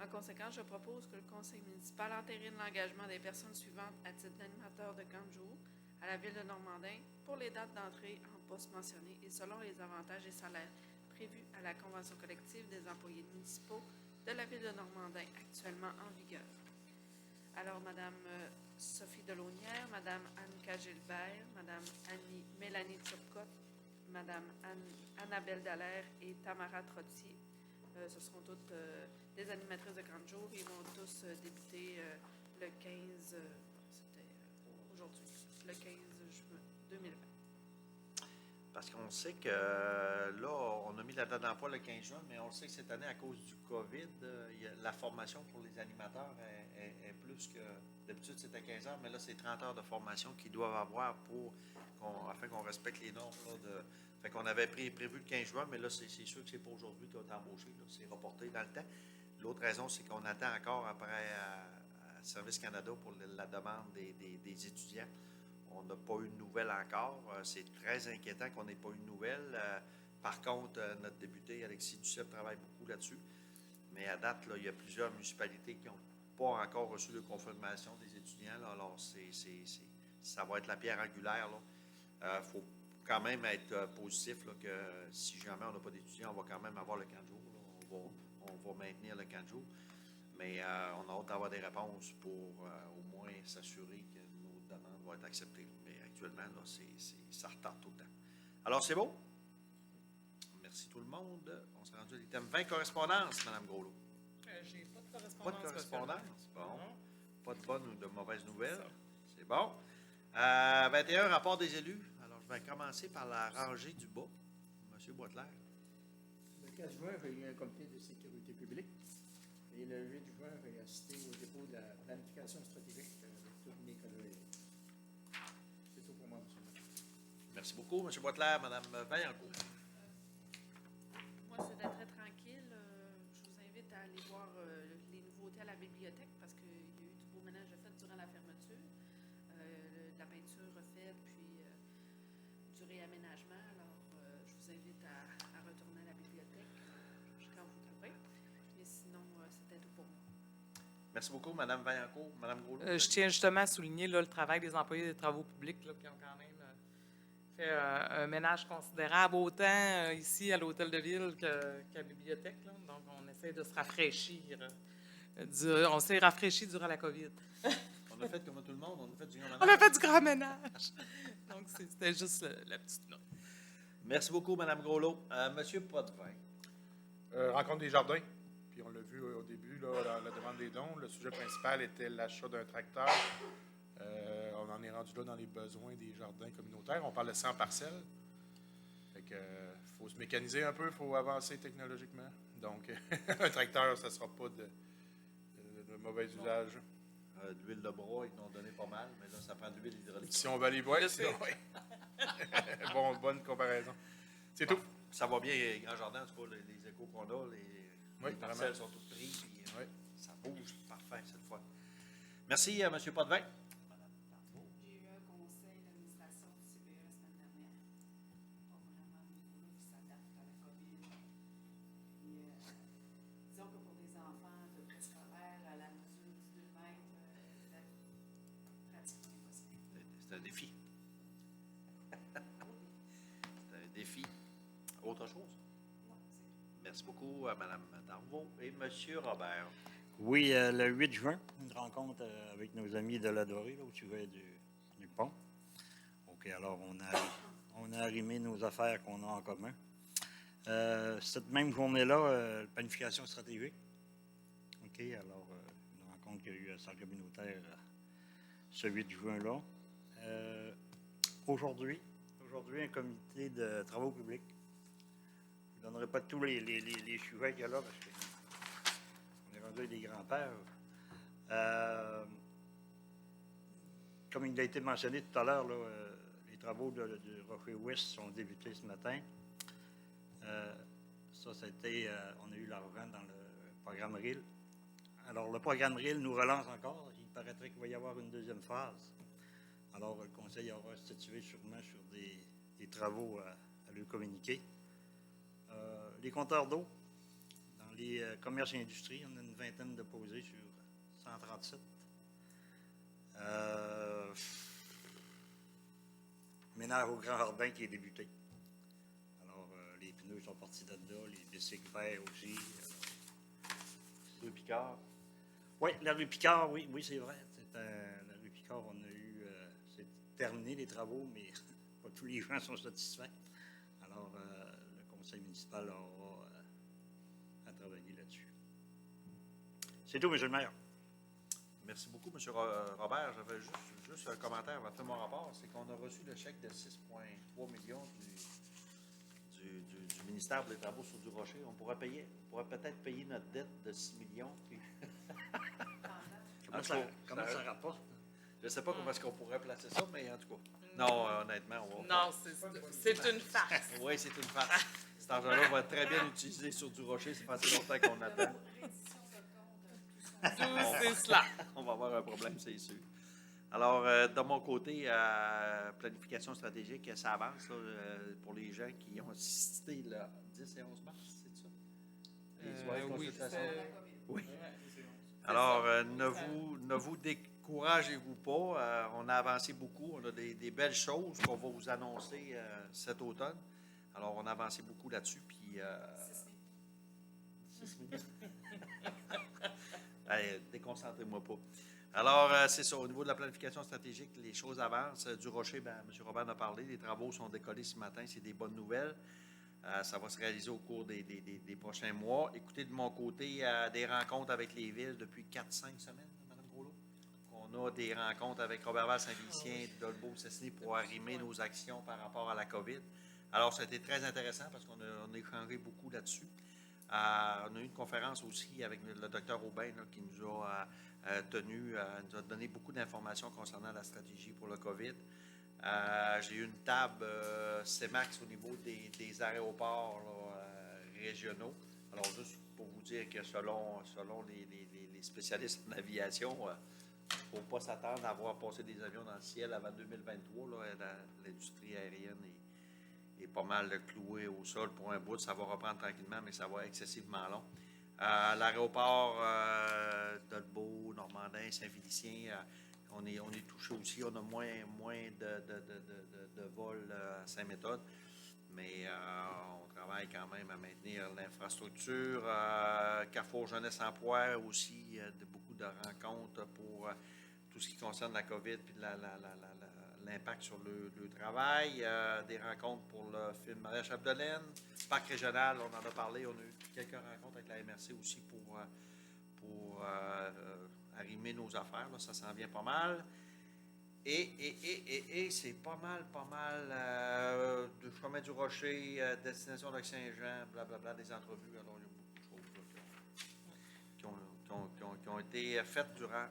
En conséquence, je propose que le conseil municipal entérine l'engagement des personnes suivantes à titre d'animateur de camp de jour à la ville de Normandin pour les dates d'entrée en poste mentionnées et selon les avantages et salaires prévus à la convention collective des employés municipaux de la ville de Normandin actuellement en vigueur. Alors, Mme Sophie Delaunière, Mme Anne-Ca Gilbert, Mme Mélanie Turcotte, Mme Annabelle Dallaire et Tamara Trottier. Ce seront toutes des animatrices de camp de jour. Ils vont tous débuter le 15, c'était aujourd'hui, le 15 juin 2020. Parce qu'on sait que là, on a mis la date d'emploi le 15 juin, mais on sait que cette année, à cause du COVID, la formation pour les animateurs est plus que... D'habitude, c'était 15 heures, mais là, c'est 30 heures de formation qu'ils doivent avoir afin qu'on respecte les normes. Là, fait qu'on avait prévu le 15 juin, mais là, c'est sûr que c'est pas aujourd'hui qu'on est embauché. C'est reporté dans le temps. L'autre raison, c'est qu'on attend encore après à Service Canada pour la demande des étudiants. On n'a pas eu de nouvelles encore. C'est très inquiétant qu'on n'ait pas eu de nouvelles. Par contre, notre député, Alexis Duceppe, travaille beaucoup là-dessus. Mais à date, là, il y a plusieurs municipalités qui n'ont pas encore reçu de confirmation des étudiants. Là. Alors, ça va être la pierre angulaire. Il faut quand même être positif là, que si jamais on n'a pas d'étudiants, on va quand même avoir le camp de jour. On va maintenir le camp de jour. Mais on a hâte d'avoir des réponses pour au moins s'assurer que nos demandes vont être acceptées. Mais actuellement, là, ça retarde tout le temps. Alors, c'est beau? Merci tout le monde. On s'est rendu à l'item 20 correspondances, Mme Groslot. J'ai pas de Pas correspondance. de correspondance? Bon. Non. Pas de bonnes ou de mauvaises nouvelles? C'est bon. 21, rapport des élus. Alors, je vais commencer par la rangée du bas. M. Boitelaire. Le 4 juin, il y a eu un comité de sécurité publique. Et le 8 juin, j'ai assisté au dépôt de la planification stratégique avec tous mes collègues. C'est tout pour moi, M. le maire. Merci beaucoup, M. Boitelaire. Mme Vaillancourt. Moi, c'était très tranquille. Je vous invite à aller voir les nouveautés à la bibliothèque parce qu'il y a eu du beau ménage de fait durant la fermeture. De la peinture refaite, puis du réaménagement. Alors, je vous invite à retourner à la bibliothèque quand vous voudrez. Mais sinon, c'était tout pour moi. Merci beaucoup, Mme Vaillancourt. Mme Groslot. Je tiens justement à souligner là, le travail des employés des travaux publics là, qui ont quand même fait un ménage considérable, autant ici à l'Hôtel de Ville qu'à la bibliothèque. Là. Donc, on essaie de se rafraîchir. On s'est rafraîchi durant la COVID. On a fait comme tout le monde, on a fait du grand ménage. On a fait du grand ménage. Donc, c'était juste la petite note. Merci beaucoup, Mme Groslot. Monsieur Potvin. Rencontre des jardins. Puis on l'a vu au début, là, la demande des dons. Le sujet principal était l'achat d'un tracteur. On en est rendu là dans les besoins des jardins communautaires. On parle de 100 parcelles. Fait que faut se mécaniser un peu, il faut avancer technologiquement. Donc, un tracteur, ça ne sera pas de mauvais usage. De l'huile de bras, ils n'ont donné pas mal, mais là, ça prend de l'huile hydraulique. Si on va les boire, c'est bonne comparaison. C'est tout. Ça va bien, Grand Jardin, en tout cas, les échos qu'on a, les parcelles sont toutes prises, puis ça bouge parfait cette fois. Merci, M. Potvin. J'ai eu un conseil d'administration du CPE la semaine dernière. Pas vraiment beaucoup, qui s'adapte à la COVID. Puis, disons que pour des enfants de préscolaire, à la mesure du 2 mètres, c'est pratiquement impossible. C'est un défi. C'est un défi. Autre chose? Non, c'est tout. Merci beaucoup à Mme Darvaux et M. Robert. Oui, le 8 juin, une rencontre avec nos amis de la Dorée, là, au sujet du pont. OK, alors on a arrimé nos affaires qu'on a en commun. Cette même journée-là, planification stratégique. OK, alors une rencontre qu'il y a eu à la salle communautaire ce 8 juin-là. Aujourd'hui, un comité de travaux publics. Je ne donnerai pas tous les sujets qu'il y a là parce qu'on est rendu avec des grands-pères. Comme il a été mentionné tout à l'heure, les travaux du Rocher Ouest sont débutés ce matin. Ça a été, on a eu l'argent dans le programme RIL. Alors, le programme RIL nous relance encore. Il paraîtrait qu'il va y avoir une deuxième phase. Alors, le Conseil aura statué sûrement sur des travaux à lui communiquer. Les compteurs d'eau, dans les commerces et industries, on a une vingtaine de posés sur 137. Ménage au Grand Jardin qui est débuté. Alors, les pneus sont partis de là, les bicycles verts aussi. Rue Picard. Oui, la rue Picard, oui, c'est vrai. La rue Picard, on a eu, c'est terminé les travaux, mais pas tous les gens sont satisfaits. Alors, le conseil municipal aura à travailler là-dessus. C'est tout, monsieur le maire. Merci beaucoup, M. Robert. J'avais juste un commentaire avant de faire mon rapport. C'est qu'on a reçu le chèque de 6,3 millions du ministère des Travaux sur du Rocher. On pourrait peut-être payer notre dette de 6 millions. Puis... Comment ça rapporte? Je ne sais pas comment est-ce qu'on pourrait placer ça, mais en tout cas. Non, honnêtement, on va. Non, c'est une farce. Oui, c'est une farce. Cet argent-là va être très bien utilisé sur du Rocher. Ça fait assez longtemps qu'on attend. C'est cela. On va avoir un problème, c'est sûr. Alors, de mon côté, planification stratégique, ça avance là, pour les gens qui ont assisté le 10 et 11 mars, c'est ça? Les soirées de consultation. Oui. Alors, ne vous découragez-vous pas. On a avancé beaucoup. On a des belles choses qu'on va vous annoncer cet automne. Alors, on a avancé beaucoup là-dessus. Puis, 6 minutes. Allez, déconcentrez-moi pas. Alors, c'est ça. Au niveau de la planification stratégique, les choses avancent. Du Rocher, M. Robert en a parlé. Les travaux sont décollés ce matin. C'est des bonnes nouvelles. Ça va se réaliser au cours des prochains mois. Écoutez, de mon côté, des rencontres avec les villes depuis 4-5 semaines, Mme Groslot. On a des rencontres avec Roberval, Saint-Félicien, Dolbeau, Cessny pour arrimer nos actions par rapport à la COVID. Alors, ça a été très intéressant parce qu'on a échangé beaucoup là-dessus. On a eu une conférence aussi avec le docteur Aubin là, qui nous a nous a donné beaucoup d'informations concernant la stratégie pour le COVID. J'ai eu une table CEMAX au niveau des aéroports là, régionaux. Alors, juste pour vous dire que selon les spécialistes en aviation, il ne faut pas s'attendre à voir passer des avions dans le ciel avant 2023. L'industrie aérienne est pas mal clouée au sol pour un bout. Ça va reprendre tranquillement, mais ça va être excessivement long. L'aéroport d'Olbeau, Normandin, Saint-Félicien, on est touché aussi. On a moins de vols à Saint-Méthode, mais on travaille quand même à maintenir l'infrastructure. Carrefour Jeunesse Emploi aussi, beaucoup de rencontres pour tout ce qui concerne la COVID puis l'impact sur le travail. Des rencontres pour le film Maria Chapdelaine. Parc régional, on en a parlé. On a eu quelques rencontres avec la MRC aussi pour arrimer nos affaires. Là, ça s'en vient pas mal. Et c'est pas mal de chemin du Rocher, destination Lac-Saint-Jean, blablabla, des entrevues. Alors, il y a beaucoup de choses qui ont été faites durant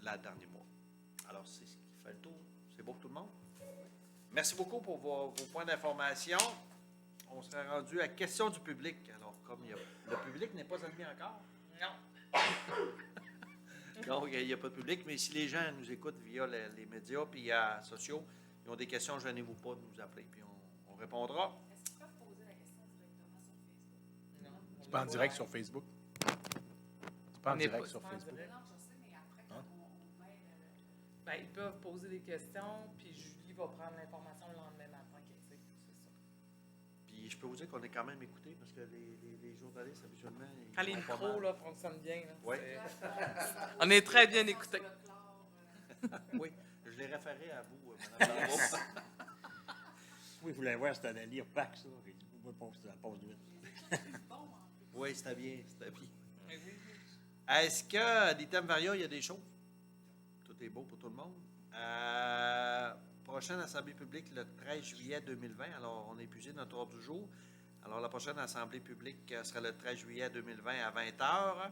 le dernier mois. Alors, c'est ce qui fait le tour. C'est beau pour tout le monde? Merci beaucoup pour vos points d'information. On serait rendu à questions du public. Alors, comme le public n'est pas admis encore. Non. Donc, il n'y a pas de public, mais si les gens nous écoutent via les médias puis sociaux, ils ont des questions, gênez-vous pas de nous appeler, puis on répondra. Est-ce qu'ils peuvent poser la question directement sur Facebook? Non. C'est pas en direct sur Facebook. C'est pas en direct sur Facebook. Non, je sais, mais après, quand on met Ben, ils peuvent poser des questions, puis Julie va prendre l'information le lendemain matin. C'est ça. Puis je peux vous dire qu'on est quand même écouté parce que les journalistes, habituellement. ils Quand les font pas micros mal. là, fonctionnent bien. Là, Oui. on est très bien écoutés. Oui, je l'ai référé à vous, Mme Lavoie. Oui, vous voulez voir, c'était à lire PAC, ça. J'ai dit, on va passer la pause de 8. Oui, c'était bien, c'était bien. Est-ce que des thèmes variants, il y a des choses? Tout est beau pour tout le monde. Prochaine assemblée publique le 13 juillet 2020. Alors, on est épuisé notre ordre du jour. Alors, la prochaine assemblée publique sera le 13 juillet 2020 à 20h.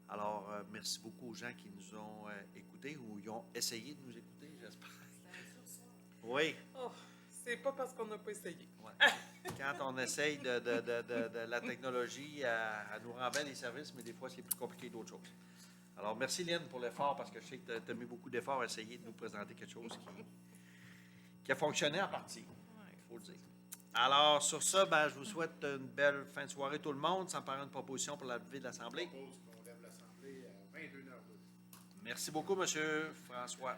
Alors, merci beaucoup aux gens qui nous ont écoutés ou qui ont essayé de nous écouter, j'espère. Oui. Oh, c'est pas parce qu'on n'a pas essayé. Ouais. Quand on essaye de la technologie, elle nous rend bien les services, mais des fois, c'est plus compliqué d'autres choses. Alors, merci Lynn pour l'effort, parce que je sais que tu as mis beaucoup d'efforts à essayer de nous présenter quelque chose qui a fonctionné en partie, il faut le dire. Alors, sur ça, je vous souhaite une belle fin de soirée tout le monde. Ça me paraît une proposition pour la levée de l'Assemblée. Je propose qu'on lève l'Assemblée à 22h02. Merci beaucoup, M. François.